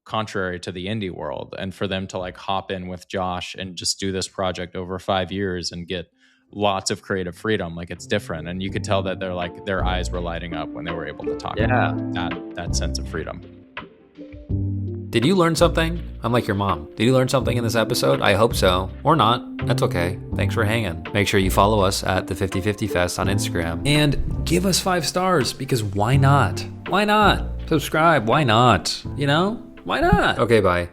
contrary to the indie world. And for them to like hop in with Josh and just do this project over 5 years and get lots of creative freedom, like it's different. And you could tell that they're like, their eyes were lighting up when they were able to talk about that sense of freedom. Did you learn something? I'm like your mom. Did you learn something in this episode? I hope so. Or not. That's okay. Thanks for hanging. Make sure you follow us at the 50/50 Fest on Instagram. And give us 5 stars, because why not? Why not? Subscribe. Why not? Why not? Okay, bye.